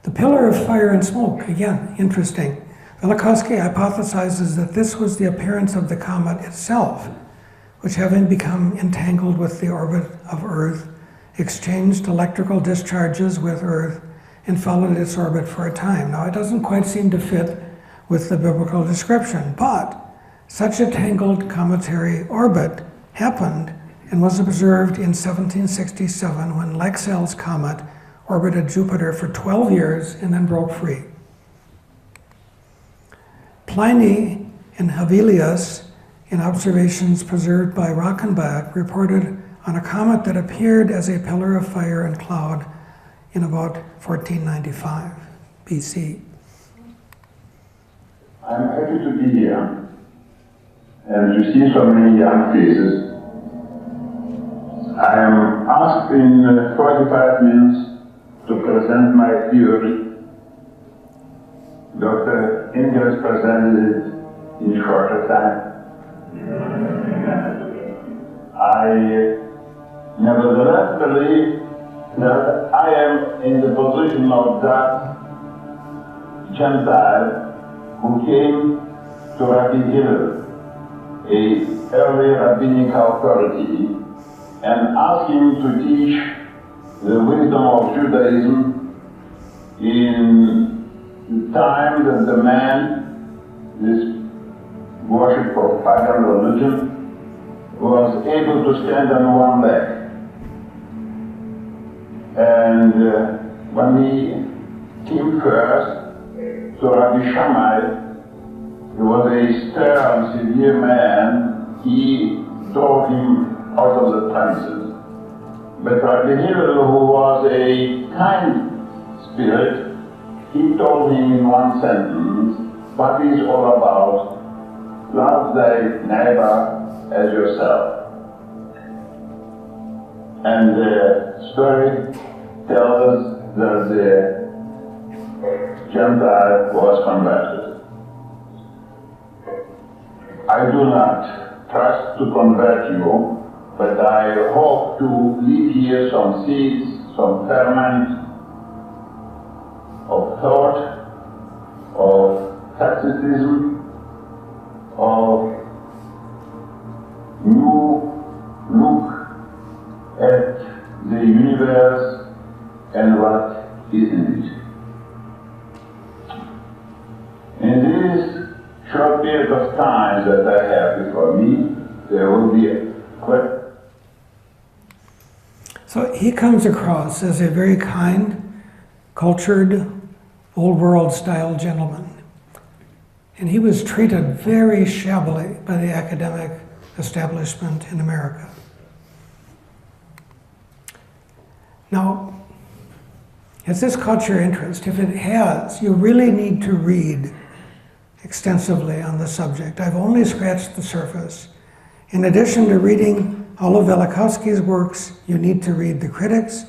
The pillar of fire and smoke, again, interesting. Velikovsky hypothesizes that this was the appearance of the comet itself, which, having become entangled with the orbit of Earth, exchanged electrical discharges with Earth and followed its orbit for a time. Now, it doesn't quite seem to fit with the biblical description, but such a tangled cometary orbit happened and was observed in 1767 when Lexell's comet orbited Jupiter for 12 years and then broke free. Pliny and Hevelius, in observations preserved by Rockenbach, reported on a comet that appeared as a pillar of fire and cloud in about 1495 BC. I'm happy to be here and to see so many young faces. I am asked in 45 minutes to present my theory. Dr. Ingers presented it in shorter time. I nevertheless believe that I am in the position of that Gentile who came to Rabbi Hillel, an early rabbinical authority, and asked him to teach the wisdom of Judaism in the time that the man, this worship of pagan religion, was able to stand on one leg. And when he came first to Rabbi Shammai, he was a stern, severe man. He drove him out of the premises. But Rabbi Hillel, who was a kind spirit, he told him in one sentence what it's all about: love thy neighbor as yourself. And the story tells us that the Gentile was converted. I do not trust to convert you, but I hope to leave here some seeds, some ferment of thought, of tacticism, of new look at the universe and what is in it. In this short period of time that I have before me, there will be a question. So he comes across as a very kind, cultured, old world style gentleman. And he was treated very shabbily by the academic establishment in America. Now, has this caught your interest? If it has, you really need to read extensively on the subject. I've only scratched the surface. In addition to reading all of Velikovsky's works, you need to read the critics,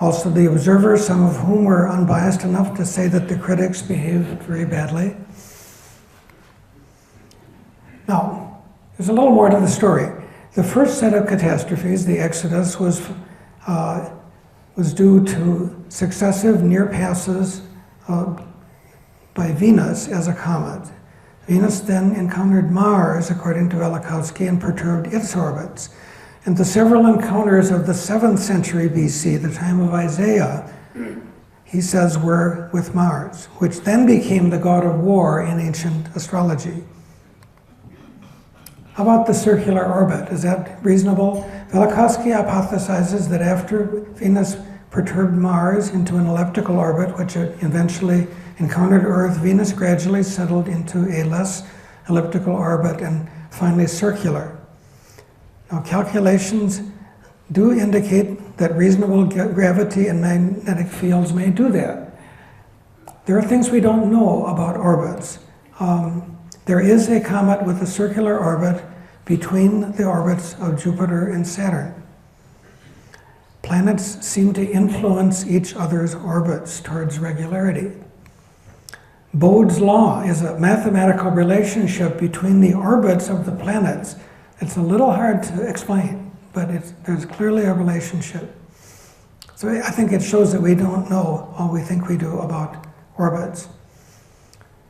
also the observers, some of whom were unbiased enough to say that the critics behaved very badly. Now, there's a little more to the story. The first set of catastrophes, the Exodus, was due to successive near passes by Venus as a comet. Venus then encountered Mars, according to Velikovsky, and perturbed its orbits. And the several encounters of the 7th century BC, the time of Isaiah, he says were with Mars, which then became the god of war in ancient astrology. How about the circular orbit? Is that reasonable? Velikovsky hypothesizes that after Venus perturbed Mars into an elliptical orbit, which eventually encountered Earth, Venus gradually settled into a less elliptical orbit and finally circular. Now, calculations do indicate that reasonable gravity and magnetic fields may do that. There are things we don't know about orbits. There is a comet with a circular orbit between the orbits of Jupiter and Saturn. Planets seem to influence each other's orbits towards regularity. Bode's law is a mathematical relationship between the orbits of the planets. It's a little hard to explain, but there's clearly a relationship. So I think it shows that we don't know all we think we do about orbits.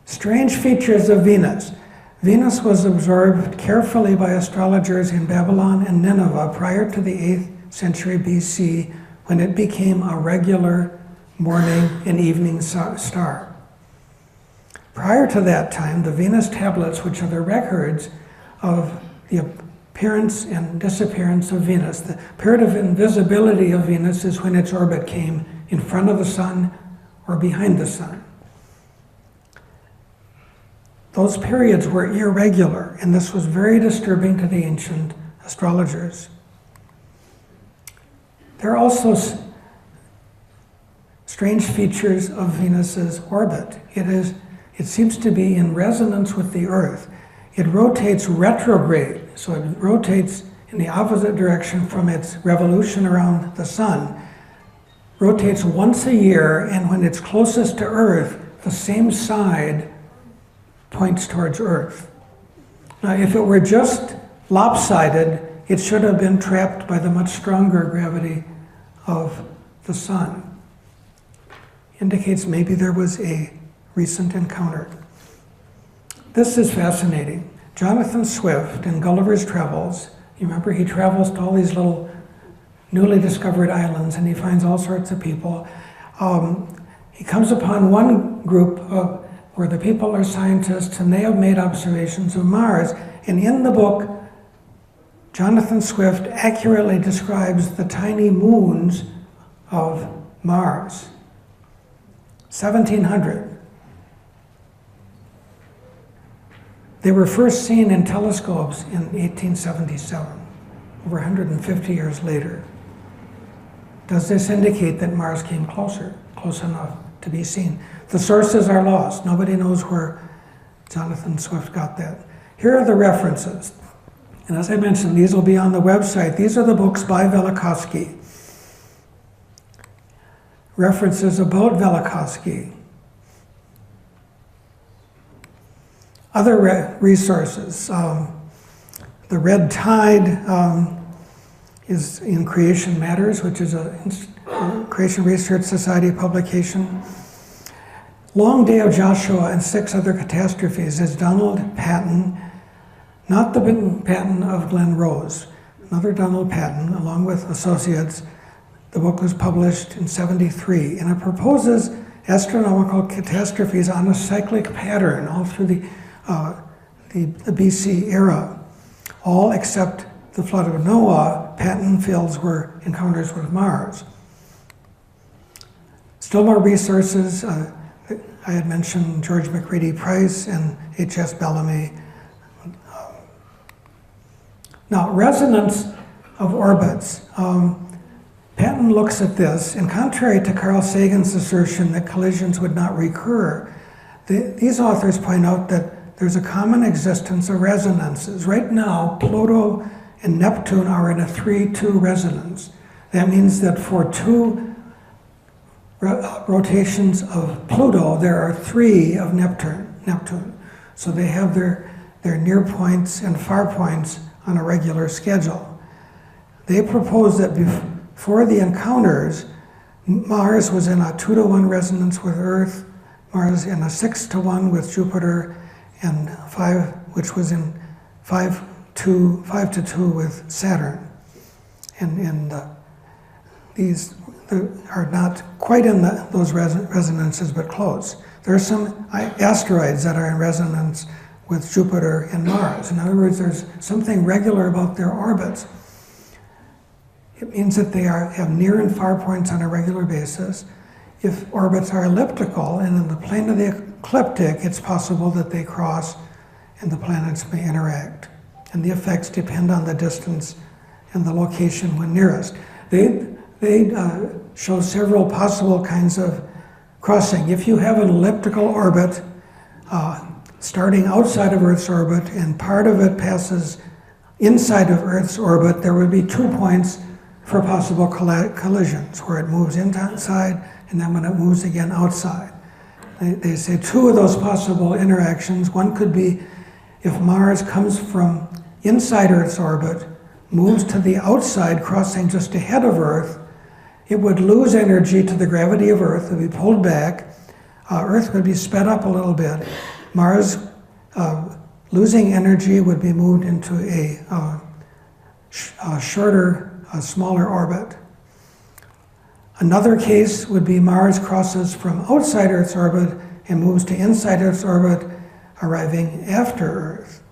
Strange features of Venus. Venus was observed carefully by astrologers in Babylon and Nineveh prior to the 8th century BC, when it became a regular morning and evening star. Prior to that time, the Venus tablets, which are the records of the appearance and disappearance of Venus. The period of invisibility of Venus is when its orbit came in front of the sun or behind the sun. Those periods were irregular, and this was very disturbing to the ancient astrologers. There are also strange features of Venus's orbit. It seems to be in resonance with the Earth. It rotates retrograde, so it rotates in the opposite direction from its revolution around the sun. Rotates once a year, and when it's closest to Earth, the same side points towards Earth. Now, if it were just lopsided, it should have been trapped by the much stronger gravity of the sun. Indicates maybe there was a recent encounter. This is fascinating. Jonathan Swift in Gulliver's Travels, you remember he travels to all these little newly discovered islands and he finds all sorts of people. He comes upon one group where the people are scientists and they have made observations of Mars. And in the book, Jonathan Swift accurately describes the tiny moons of Mars. 1700. They were first seen in telescopes in 1877, over 150 years later. Does this indicate that Mars came close enough to be seen? The sources are lost. Nobody knows where Jonathan Swift got that. Here are the references. And as I mentioned, these will be on the website. These are the books by Velikovsky. References about Velikovsky. Other resources. The Red Tide is in Creation Matters, which is a Creation Research Society publication. Long Day of Joshua and 6 Other Catastrophes is Donald Patton, not the Patton of Glen Rose, another Donald Patton, along with associates. The book was published in '73, and it proposes astronomical catastrophes on a cyclic pattern all through the BC era. All except the flood of Noah, Patton feels were encounters with Mars. Still more resources. I had mentioned George McCready Price and H.S. Bellamy. Now, resonance of orbits. Patton looks at this, and contrary to Carl Sagan's assertion that collisions would not recur, these authors point out that there's a common existence of resonances. Right now, Pluto and Neptune are in a 3-2 resonance. That means that for 2 rotations of Pluto, there are 3 of Neptune. So they have their near points and far points on a regular schedule. They propose that before the encounters, Mars was in a 2-to-1 resonance with Earth, Mars in a 6-to-1 with Jupiter, and 5, which was in 5-to-2 with Saturn. And these are not quite in those resonances, but close. There are some asteroids that are in resonance with Jupiter and Mars. In other words, there's something regular about their orbits. It means that they have near and far points on a regular basis. If orbits are elliptical and in the plane of the ecliptic, it's possible that they cross and the planets may interact. And the effects depend on the distance and the location when nearest. They show several possible kinds of crossing. If you have an elliptical orbit starting outside of Earth's orbit and part of it passes inside of Earth's orbit, there would be 2 points for possible collisions, where it moves inside and then when it moves again outside. They say 2 of those possible interactions. One could be if Mars comes from inside Earth's orbit, moves to the outside, crossing just ahead of Earth, it would lose energy to the gravity of Earth, it would be pulled back, Earth would be sped up a little bit. Mars, losing energy, would be moved into a shorter, smaller orbit. Another case would be Mars crosses from outside Earth's orbit and moves to inside Earth's orbit, arriving after Earth.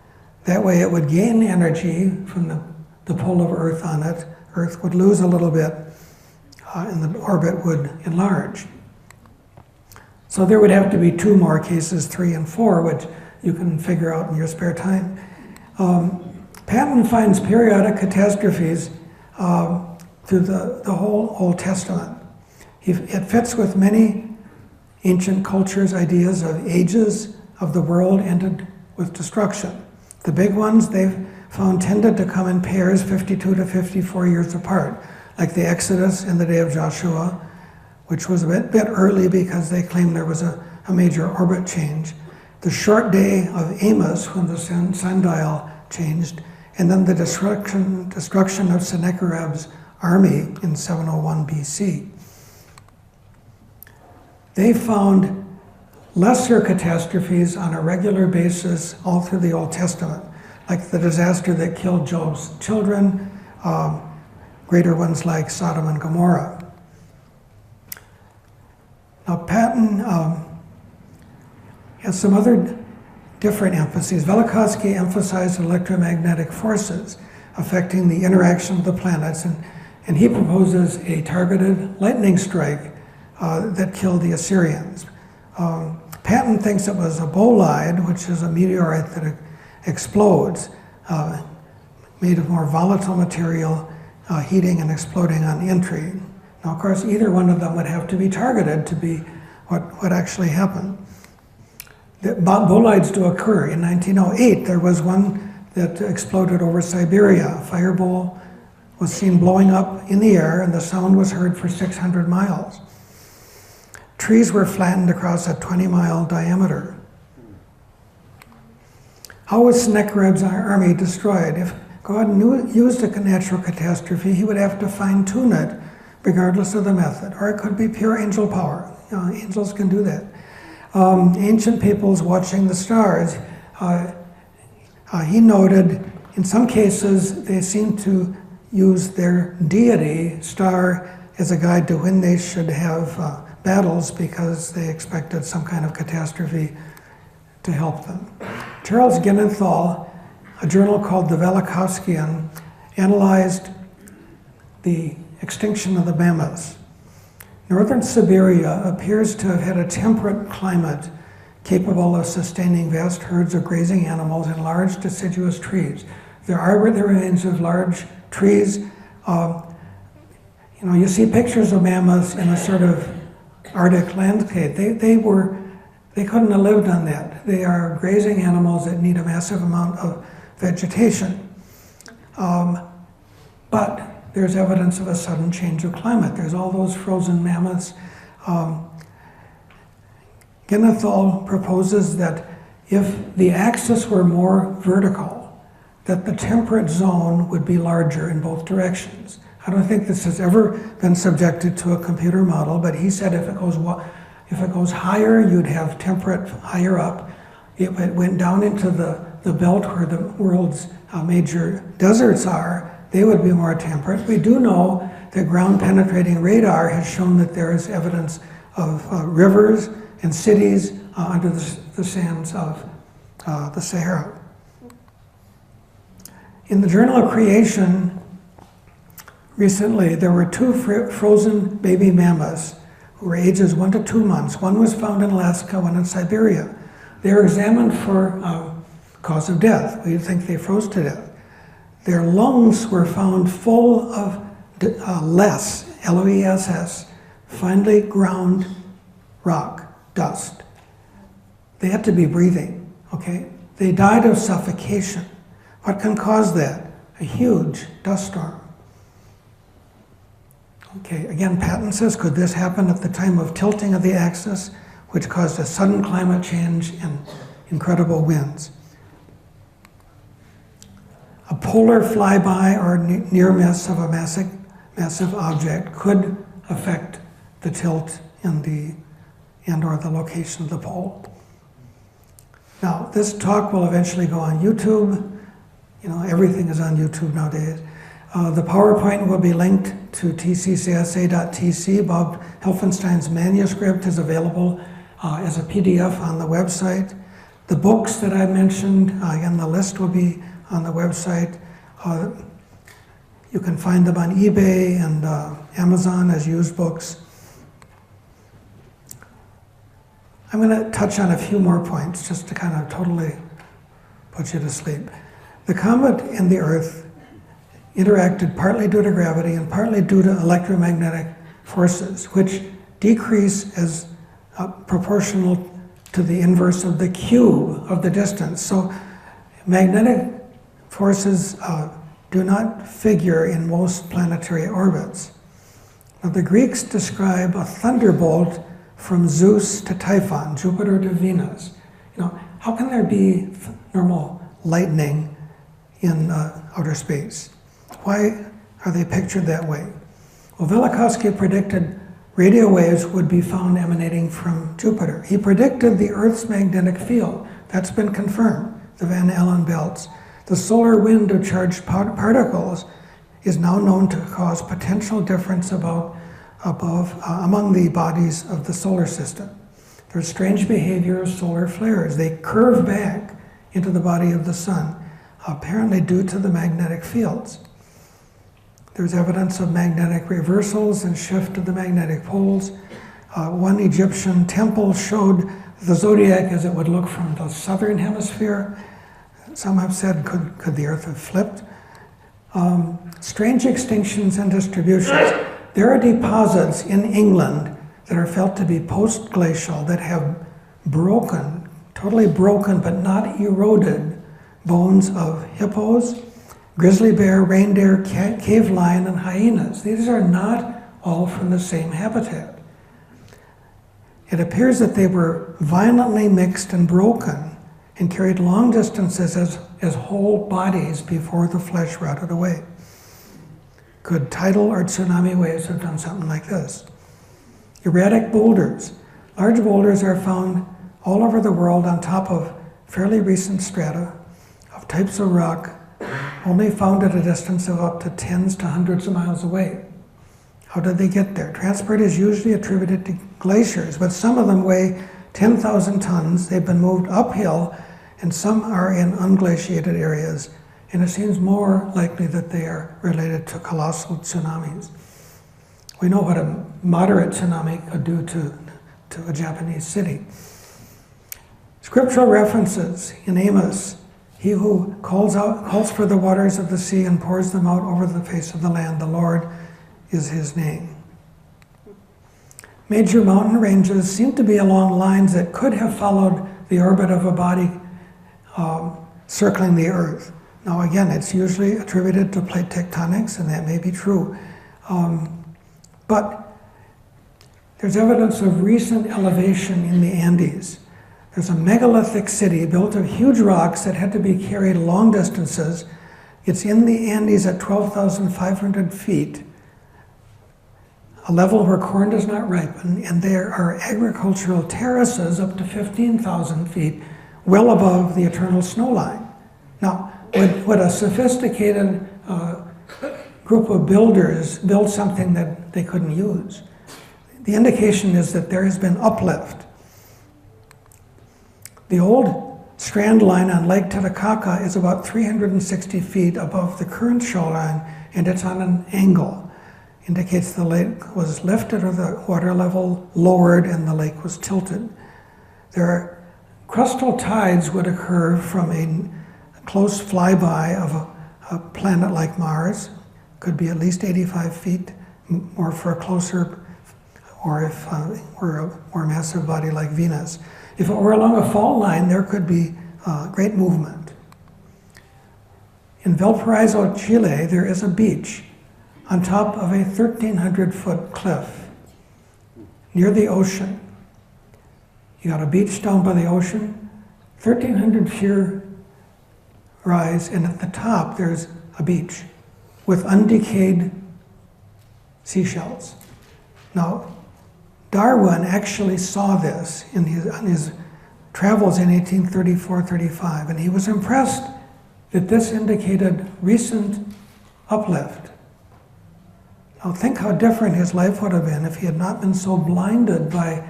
That way it would gain energy from the pull of Earth on it. Earth would lose a little bit, and the orbit would enlarge. So there would have to be 2 more cases, 3 and 4, which you can figure out in your spare time. Patton finds periodic catastrophes through the whole Old Testament. It fits with many ancient cultures' ideas of ages of the world ended with destruction. The big ones they've found tended to come in pairs 52 to 54 years apart, like the Exodus and the day of Joshua, which was a bit early because they claimed there was a major orbit change. The short day of Amos, when the sundial changed, and then the destruction of Sennacherib's army in 701 BC. They found lesser catastrophes on a regular basis all through the Old Testament, like the disaster that killed Job's children, greater ones like Sodom and Gomorrah. Now, Patton has some other different emphases. Velikovsky emphasized electromagnetic forces affecting the interaction of the planets, and he proposes a targeted lightning strike that killed the Assyrians. Patton thinks it was a bolide, which is a meteorite that explodes, made of more volatile material, heating and exploding on entry. Now, of course, either one of them would have to be targeted to be what actually happened. Bolides do occur. In 1908, there was one that exploded over Siberia. A fireball was seen blowing up in the air, and the sound was heard for 600 miles. Trees were flattened across a 20-mile diameter. How was Sennacherib's army destroyed? If God used a natural catastrophe, he would have to fine-tune it, regardless of the method. Or it could be pure angel power. Angels can do that. Ancient peoples watching the stars. He noted, in some cases, they seem to use their deity, star, as a guide to when they should have battles because they expected some kind of catastrophe to help them. Charles Ginenthal, a journal called the Velikovskian, analyzed the extinction of the mammoths. Northern Siberia appears to have had a temperate climate capable of sustaining vast herds of grazing animals and large deciduous trees. There are the remains of large trees. You see pictures of mammoths in a sort of Arctic landscape. They couldn't have lived on that. They are grazing animals that need a massive amount of vegetation. But there's evidence of a sudden change of climate. There's all those frozen mammoths. Ginenthal proposes that if the axis were more vertical, that the temperate zone would be larger in both directions. I don't think this has ever been subjected to a computer model, but he said if it goes higher, you'd have temperate higher up. If it went down into the belt where the world's major deserts are, they would be more temperate. We do know that ground-penetrating radar has shown that there is evidence of rivers and cities under the sands of the Sahara. In the Journal of Creation, recently, there were 2 frozen baby mammoths who were ages 1 to 2 months. One was found in Alaska, one in Siberia. They were examined for cause of death. We think they froze to death. Their lungs were found full of LES, L-O-E-S-S, finely ground rock, dust. They had to be breathing, okay? They died of suffocation. What can cause that? A huge dust storm. Okay, again, Patton says, could this happen at the time of tilting of the axis, which caused a sudden climate change and incredible winds? A polar flyby or near miss of a massive object could affect the tilt and or the location of the pole. Now, this talk will eventually go on YouTube. You know, everything is on YouTube nowadays. The PowerPoint will be linked to TCCSA.tc. Bob Helfenstein's manuscript is available as a PDF on the website. The books that I mentioned, again, the list will be on the website. You can find them on eBay and Amazon as used books. I'm going to touch on a few more points just to kind of totally put you to sleep. The comet and the Earth interacted partly due to gravity and partly due to electromagnetic forces, which decrease as proportional to the inverse of the cube of the distance. So magnetic forces do not figure in most planetary orbits. Now, the Greeks describe a thunderbolt from Zeus to Typhon, Jupiter to Venus. You know, how can there be normal lightning in outer space? Why are they pictured that way? Well, Velikovsky predicted radio waves would be found emanating from Jupiter. He predicted the Earth's magnetic field. That's been confirmed, the Van Allen belts. The solar wind of charged particles is now known to cause potential difference among the bodies of the solar system. There's strange behavior of solar flares. They curve back into the body of the sun, apparently due to the magnetic fields. There's evidence of magnetic reversals and shift of the magnetic poles. One Egyptian temple showed the zodiac as it would look from the southern hemisphere. Some have said, could the Earth have flipped? Strange extinctions and distributions. There are deposits in England that are felt to be post-glacial that have broken, totally broken but not eroded, bones of hippos, grizzly bear, reindeer, cave lion, and hyenas. These are not all from the same habitat. It appears that they were violently mixed and broken and carried long distances as whole bodies before the flesh rotted away. Could tidal or tsunami waves have done something like this? Erratic boulders. Large boulders are found all over the world on top of fairly recent strata of types of rock only found at a distance of up to tens to hundreds of miles away. How did they get there? Transport is usually attributed to glaciers, but some of them weigh 10,000 tons. They've been moved uphill, and some are in unglaciated areas, and it seems more likely that they are related to colossal tsunamis. We know what a moderate tsunami could do to a Japanese city. Scriptural references in Amos: he who calls for the waters of the sea and pours them out over the face of the land, the Lord is his name. Major mountain ranges seem to be along lines that could have followed the orbit of a body circling the Earth. Now again, it's usually attributed to plate tectonics, and that may be true. But there's evidence of recent elevation in the Andes. There's a megalithic city built of huge rocks that had to be carried long distances. It's in the Andes at 12,500 feet, a level where corn does not ripen, and there are agricultural terraces up to 15,000 feet, well above the eternal snow line. Now, would a sophisticated group of builders build something that they couldn't use? The indication is that there has been uplift. The old strand line on Lake Titicaca is about 360 feet above the current shoreline, and it's on an angle. Indicates the lake was lifted or the water level lowered and the lake was tilted. Crustal tides would occur from a close flyby of a planet like Mars, could be at least 85 feet, or for a closer or if it were a more massive body like Venus. If it were along a fault line, there could be great movement. In Valparaiso, Chile, there is a beach on top of a 1,300-foot cliff near the ocean. You got a beach down by the ocean, 1,300 feet rise, and at the top there's a beach with undecayed seashells. Now, Darwin actually saw this on his travels in 1834-35, and he was impressed that this indicated recent uplift. Now think how different his life would have been if he had not been so blinded by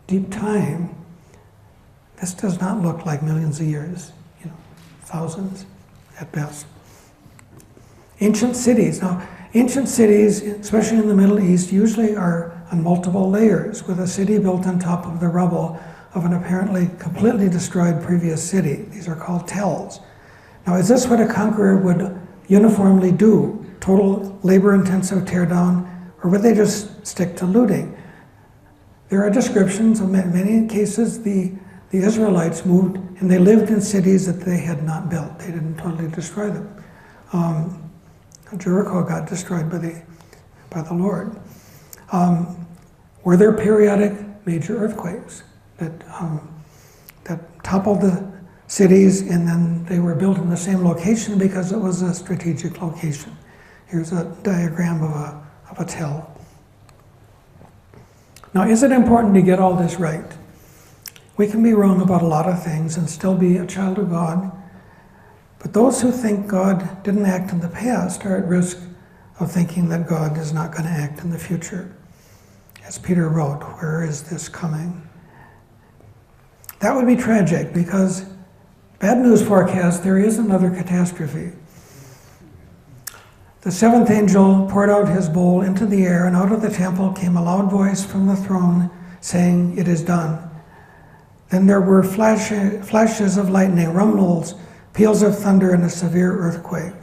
deep time. This does not look like millions of years, thousands at best. Ancient cities. Now, ancient cities, especially in the Middle East, usually are on multiple layers, with a city built on top of the rubble of an apparently completely destroyed previous city. These are called tells. Now, is this what a conqueror would uniformly do? Total labor-intensive teardown, or would they just stick to looting? There are descriptions of many cases the Israelites moved and they lived in cities that they had not built. They didn't totally destroy them. Jericho got destroyed by the Lord. Were there periodic major earthquakes that toppled the cities, and then they were built in the same location because it was a strategic location? Here's a diagram of a tell. Now, is it important to get all this right? We can be wrong about a lot of things and still be a child of God. But those who think God didn't act in the past are at risk of thinking that God is not going to act in the future. As Peter wrote, where is this coming? That would be tragic, because bad news forecast, there is another catastrophe. The seventh angel poured out his bowl into the air, and out of the temple came a loud voice from the throne saying, "It is done." Then there were flashes of lightning, rumbles, peals of thunder, and a severe earthquake.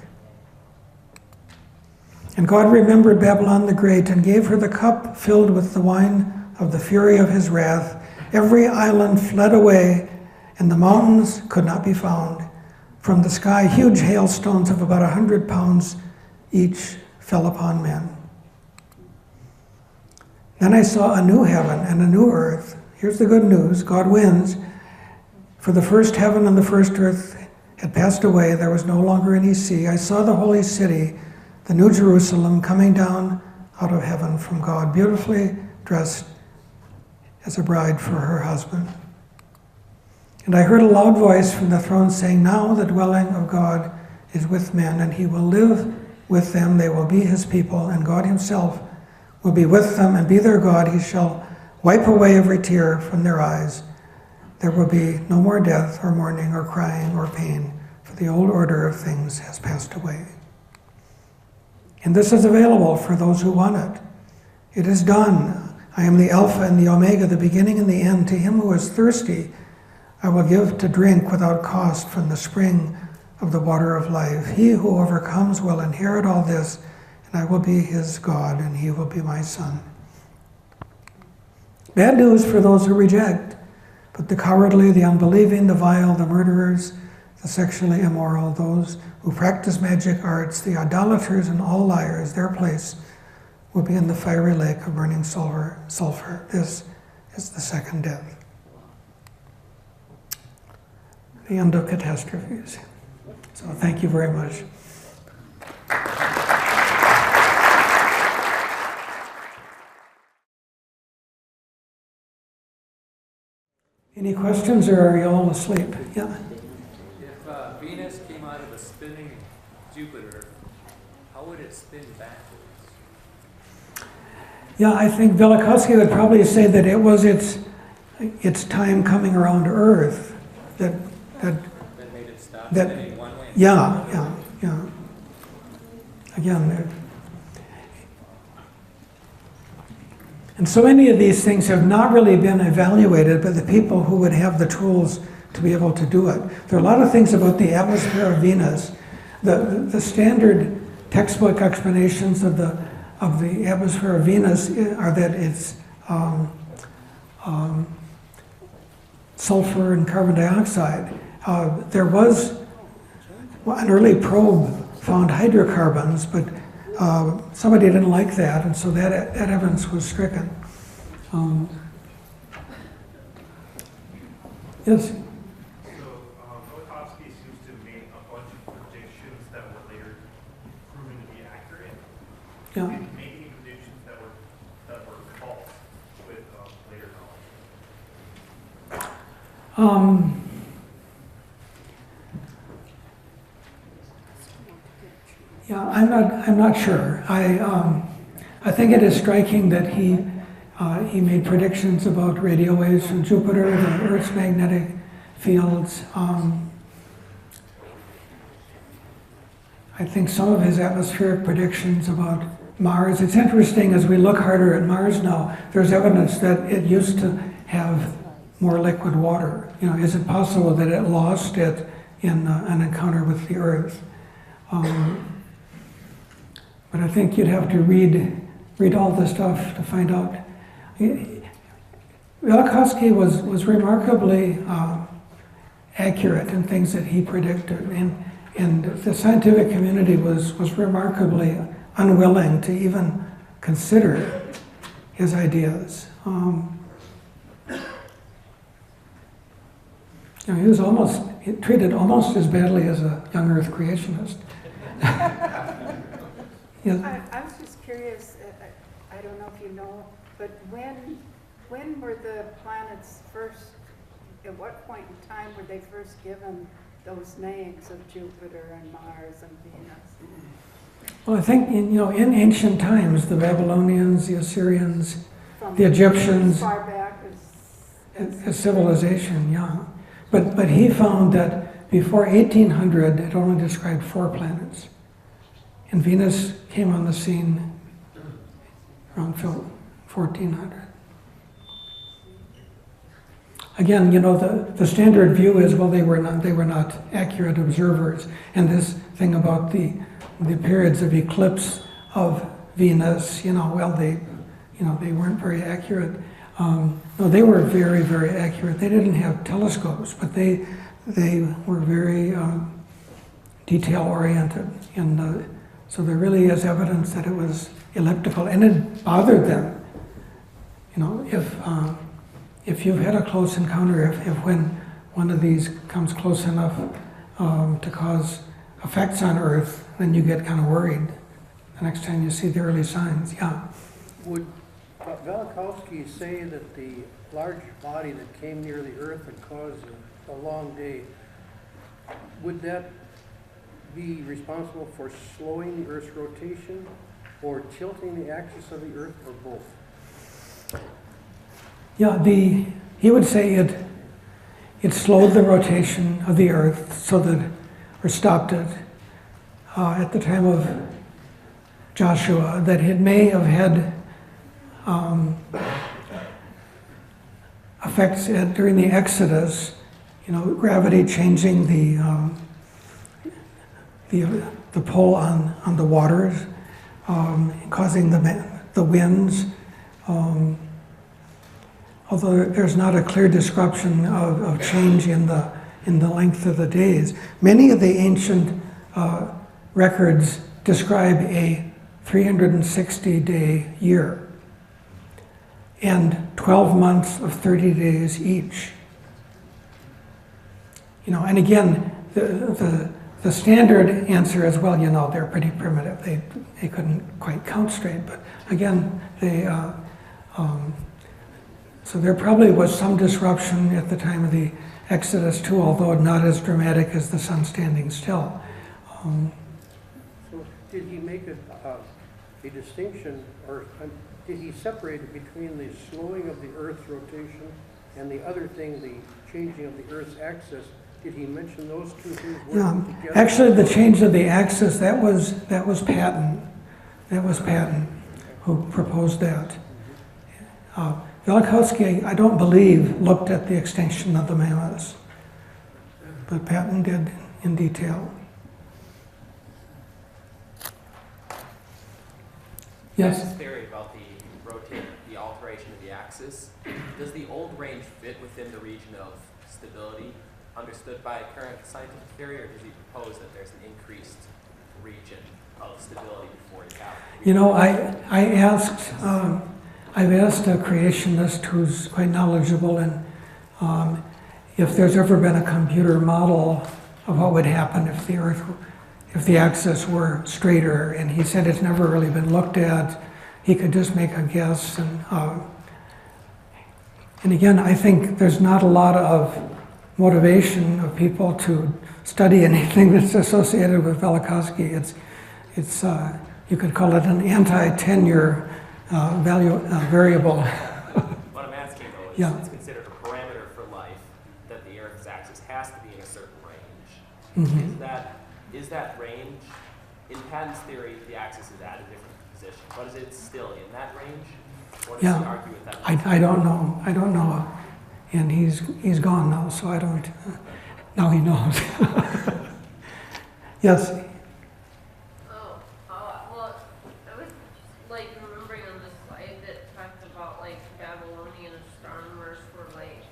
And God remembered Babylon the Great and gave her the cup filled with the wine of the fury of his wrath. Every island fled away, and the mountains could not be found. From the sky, huge hailstones of about 100 pounds each fell upon men. Then I saw a new heaven and a new earth. Here's the good news: God wins. For the first heaven and the first earth had passed away. There was no longer any sea. I saw the holy city, the New Jerusalem, coming down out of heaven from God, beautifully dressed as a bride for her husband. And I heard a loud voice from the throne saying, "Now the dwelling of God is with men, and he will live with them. They will be his people, and God himself will be with them and be their God. He shall wipe away every tear from their eyes. There will be no more death or mourning or crying or pain, for the old order of things has passed away." And this is available for those who want it. It is done. I am the Alpha and the Omega, the beginning and the end. To him who is thirsty, I will give to drink without cost from the spring of the water of life. He who overcomes will inherit all this, and I will be his God, and he will be my son. Bad news for those who reject, but the cowardly, the unbelieving, the vile, the murderers, the sexually immoral, those who practice magic arts, the idolaters, and all liars, their place will be in the fiery lake of burning sulfur. This is the second death. The end of Catastrophes. So thank you very much. Any questions, or are you all asleep? Yeah. If Venus came out of a spinning Jupiter, how would it spin backwards? Yeah, I think Velikovsky would probably say that it was its time coming around Earth that made it stop that spinning one way. yeah. Again, and so many of these things have not really been evaluated by the people who would have the tools to be able to do it. There are a lot of things about the atmosphere of Venus. The standard textbook explanations of the atmosphere of Venus are that it's um, sulfur and carbon dioxide. There was an early probe found hydrocarbons, but somebody didn't like that, and so that evidence was stricken. Yes? Velikovsky seems to have made a bunch of predictions that were later proven to be accurate. Yeah. Did he make any predictions that were false with later knowledge? Yeah, I'm not sure. I think it is striking that he made predictions about radio waves from Jupiter, the Earth's magnetic fields. I think some of his atmospheric predictions about Mars. It's interesting as we look harder at Mars now, there's evidence that it used to have more liquid water. You know, is it possible that it lost it in an encounter with the Earth? But I think you'd have to read all the stuff to find out. Velikovsky was remarkably accurate in things that he predicted, and the scientific community was remarkably unwilling to even consider his ideas. You know, he was treated almost as badly as a young Earth creationist. Yes. I was just curious, I don't know if you know, but when were the planets first, at what point in time were they first given those names of Jupiter and Mars and Venus? Well, I think in ancient times, the Babylonians, the Assyrians, the Egyptians, As far back as civilization, yeah. But he found that before 1800, it only described 4 planets. And Venus came on the scene around 1400. Again, the standard view is, well, they were not accurate observers. And this thing about the periods of eclipse of Venus, they weren't very accurate. No, they were very, very accurate. They didn't have telescopes, but they were very detail-oriented. And so there really is evidence that it was elliptical, and it bothered them. If you've had a close encounter, if when one of these comes close enough to cause effects on Earth, then you get kind of worried the next time you see the early signs. Yeah. Would Velikovsky say that the large body that came near the Earth and caused a long day, would that be responsible for slowing the Earth's rotation or tilting the axis of the Earth, or both? Yeah, he would say it slowed the rotation of the Earth or stopped it at the time of Joshua, that it may have had effects during the Exodus, gravity changing the pull on the waters, causing the winds. Although there's not a clear description of change in the length of the days. Many of the ancient records describe a 360-day year and 12 months of 30 days each. And again, the standard answer is, well, they're pretty primitive. They couldn't quite count straight, but again, so there probably was some disruption at the time of the Exodus too, although not as dramatic as the sun standing still. So did he make a distinction, or did he separate it between the slowing of the Earth's rotation and the other thing, the changing of the Earth's axis? Did he mention those two things working together? Actually, the change of the axis, that was Patton. That was Patton who proposed that. Velikovsky, I don't believe, looked at the extinction of the mammoths, but Patton did in detail. Yes? This theory about the the alteration of the axis, does the old range fit within the region of stability understood by current scientific theory, or does he propose that there's an increased region of stability before you have? You know, I've asked a creationist who's quite knowledgeable, and if there's ever been a computer model of what would happen if the Earth, if the axis were straighter, and he said it's never really been looked at. He could just make a guess, and again, I think there's not a lot of motivation of people to study anything that's associated with Velikovsky. It's you could call it an anti-tenure variable. What I'm asking though is, Yeah. it's considered a parameter for life that the Earth's axis has to be in a certain range. Mhm. Is that range, in Patton's theory, the axis is at a different position, but is it still in that range? Or does he Yeah, argue with that? I don't know. I don't know, and he's gone now, so I don't. Now he knows. Yes. Well, I was like remembering on this slide that talked about like Babylonian astronomers were like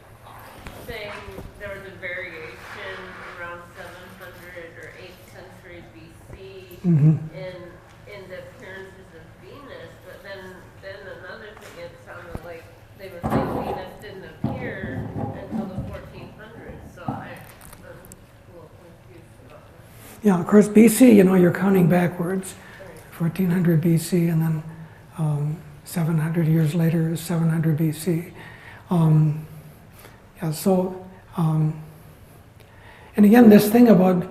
saying there was a variation around 700 or 8th century BC in the appearances of Venus, but then another thing, it sounded like they were saying Venus didn't appear until the 1400s, so I'm a little confused about that. Yeah, of course, BC, you know, you're counting backwards. 1400 BC, and then 700 years later is 700 BC. Yeah, so, and again, this thing about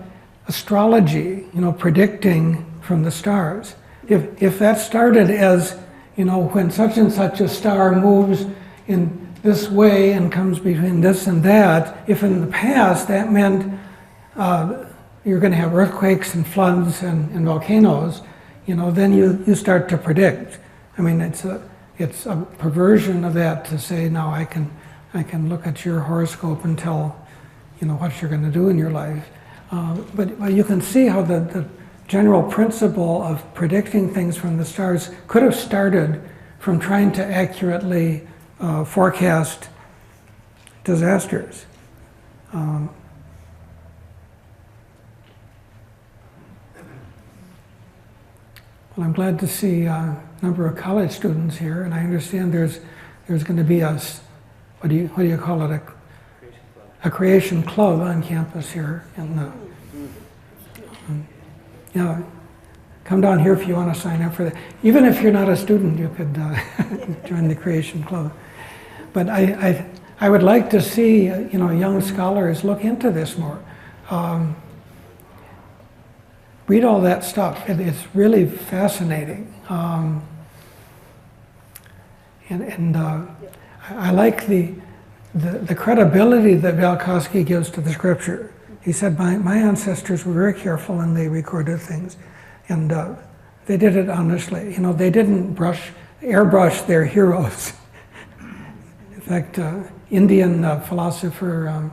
astrology, you know, predicting from the stars. If that started as, you know, when such and such a star moves in this way and comes between this and that, if in the past that meant you're going to have earthquakes and floods and volcanoes, you know, then you start to predict. I mean, it's a perversion of that to say, now I can look at your horoscope and tell, you know, what you're going to do in your life. But you can see how the general principle of predicting things from the stars could have started from trying to accurately forecast disasters. Well, I'm glad to see a number of college students here, and I understand there's going to be what do you call it, a creation club on campus here. And yeah, come down here if you want to sign up for that. Even if you're not a student, you could join the creation club. But I would like to see you know, young scholars look into this more. Read all that stuff. It's really fascinating. And I like the credibility that Velikovsky gives to the scripture. He said, my ancestors were very careful and they recorded things. And they did it honestly. You know, they didn't airbrush their heroes. In fact, Indian philosopher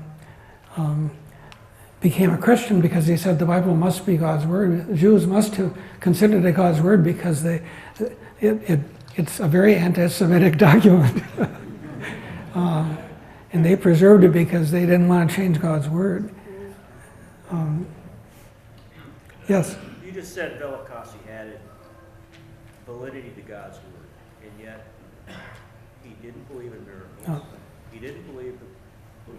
became a Christian because he said the Bible must be God's word. The Jews must have considered it God's word because it's a very anti-Semitic document. And they preserved it because they didn't want to change God's word. Yes? You just said Velikovsky added validity to God's word, and yet he didn't believe in miracles. Oh. He didn't believe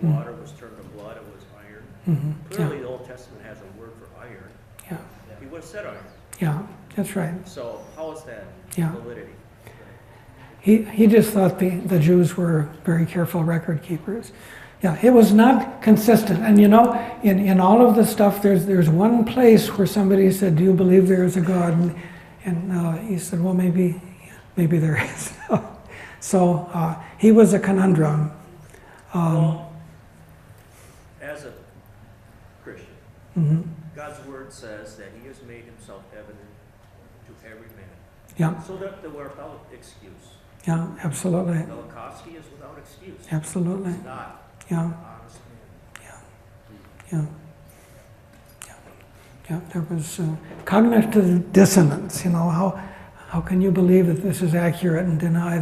the water was turned to blood, it was iron. Clearly the Old Testament has a word for iron. Yeah. He would have said iron. Yeah, that's right. So how is that validity? He just thought the Jews were very careful record keepers. Yeah, it was not consistent. And you know, in all of the stuff, there's one place where somebody said, "Do you believe there is a God?" And he said, "Well, maybe there is." So he was a conundrum. Well, as a Christian, God's word says that He has made Himself evident to every man. Yeah. So that we're without excuse. Yeah, absolutely. Velikovsky is without excuse. Absolutely. He's not. Yeah. Honest man. Yeah. There was cognitive dissonance. You know, how can you believe that this is accurate and deny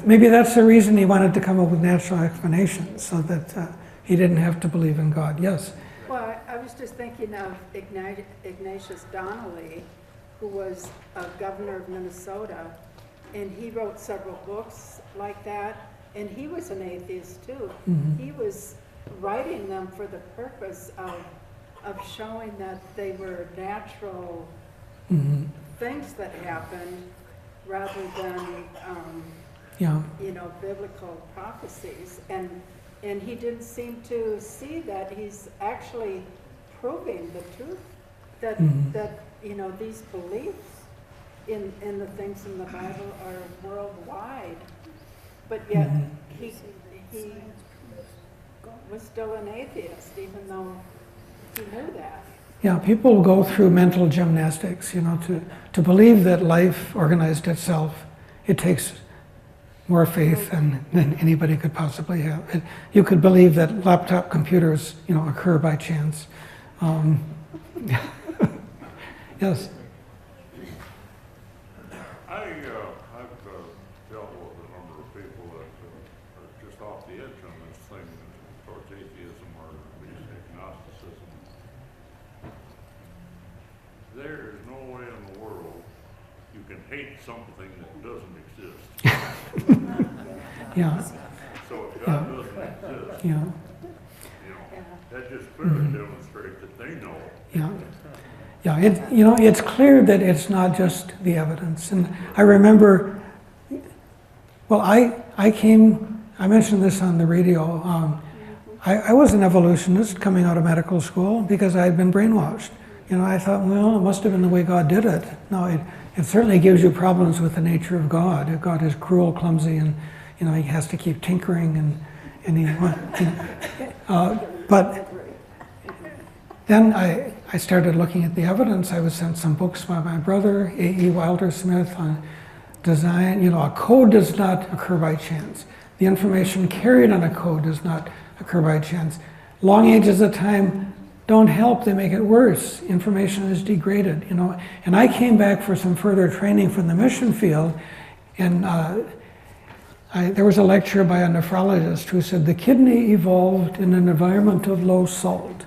Maybe that's the reason he wanted to come up with natural explanations, so that he didn't have to believe in God. Yes? Well, I was just thinking of Ignatius Donnelly, who was a governor of Minnesota, and he wrote several books like that, and he was an atheist too. Mm-hmm. He was writing them for the purpose of showing that they were natural Mm-hmm. things that happened rather than, Yeah. biblical prophecies. And he didn't seem to see that he's actually proving the truth, that, Mhm. that these beliefs in the things in the Bible are worldwide. But yet, Mhm. he was still an atheist, even though he knew that. Yeah, people go through mental gymnastics, to believe that life organized itself. It takes more faith than anybody could possibly have. You could believe that laptop computers, occur by chance. Yes. I've dealt with a number of people that are just off the edge on this thing towards atheism or at least agnosticism. There is no way in the world you can hate something that doesn't exist. Yeah. So if God doesn't exist, Yeah. that just clearly demonstrates that they know. Yeah. Yeah, it's clear that it's not just the evidence. And I remember, well, I mentioned this on the radio. I was an evolutionist coming out of medical school because I had been brainwashed. I thought, well, it must have been the way God did it. No, it certainly gives you problems with the nature of God. God is cruel, clumsy, and he has to keep tinkering, but then I started looking at the evidence. I was sent some books by my brother, A.E. Wilder Smith, on design. A code does not occur by chance. The information carried on a code does not occur by chance. Long ages of time don't help, they make it worse. Information is degraded, And I came back for some further training from the mission field, and there was a lecture by a nephrologist who said the kidney evolved in an environment of low salt.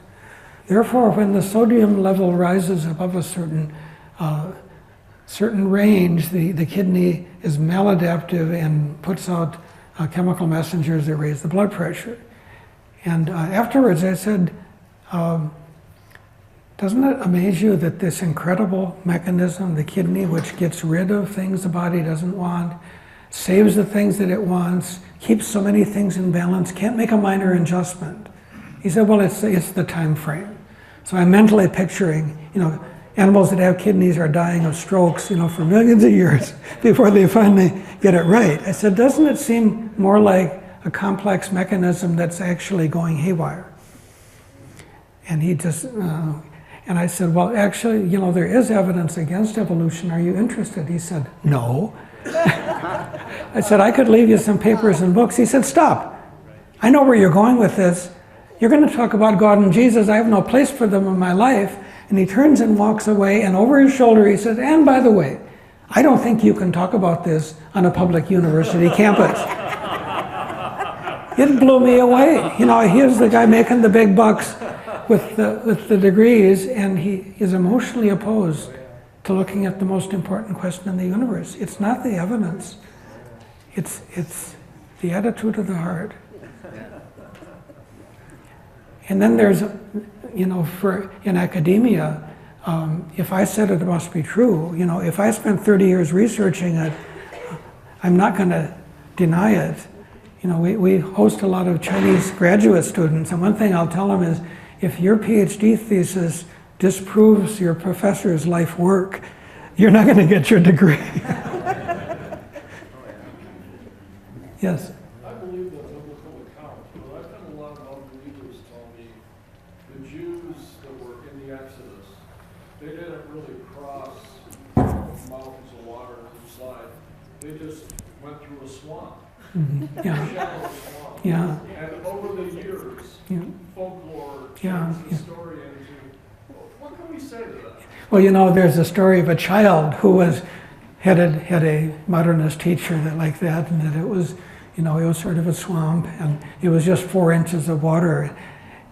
Therefore, when the sodium level rises above a certain range, the kidney is maladaptive and puts out chemical messengers that raise the blood pressure. And afterwards I said, doesn't it amaze you that this incredible mechanism, the kidney, which gets rid of things the body doesn't want, saves the things that it wants, keeps so many things in balance, can't make a minor adjustment? He said, well, it's the time frame. So I'm mentally picturing, animals that have kidneys are dying of strokes, for millions of years before they finally get it right. I said, doesn't it seem more like a complex mechanism that's actually going haywire? And he just, and I said, well, actually, there is evidence against evolution. Are you interested? He said, no. I said, I could leave you some papers and books. He said, stop. I know where you're going with this. You're going to talk about God and Jesus. I have no place for them in my life. And he turns and walks away, and over his shoulder he says, and by the way, I don't think you can talk about this on a public university campus. It blew me away. Here's the guy making the big bucks with the degrees, and he is emotionally opposed to looking at the most important question in the universe. It's not the evidence. It's the attitude of the heart. And then there's, in academia, if I said it must be true, if I spent 30 years researching it, I'm not going to deny it. We host a lot of Chinese graduate students, and one thing I'll tell them is, if your PhD thesis disproves your professor's life work, you're not going to get your degree. Yes? I believe the biblical account, but I've had a lot of unbelievers tell me the Jews that were in the Exodus, they didn't really cross mountains of water and slide. They just went through a swamp. Mm-hmm. Yeah. A shallow swamp. Yeah. And over the years, folklore changed the story into, what can we say to that? Well, there's a story of a child who had a modernist teacher that like that, and that it was, you know, it was sort of a swamp, and it was just 4 inches of water.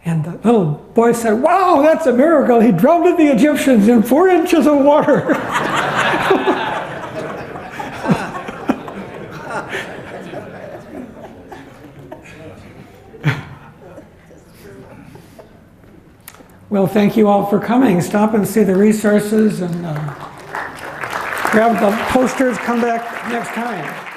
And the little boy said, "Wow, that's a miracle. He drowned the Egyptians in 4 inches of water." Well, thank you all for coming. Stop and see the resources and grab the posters. Come back next time.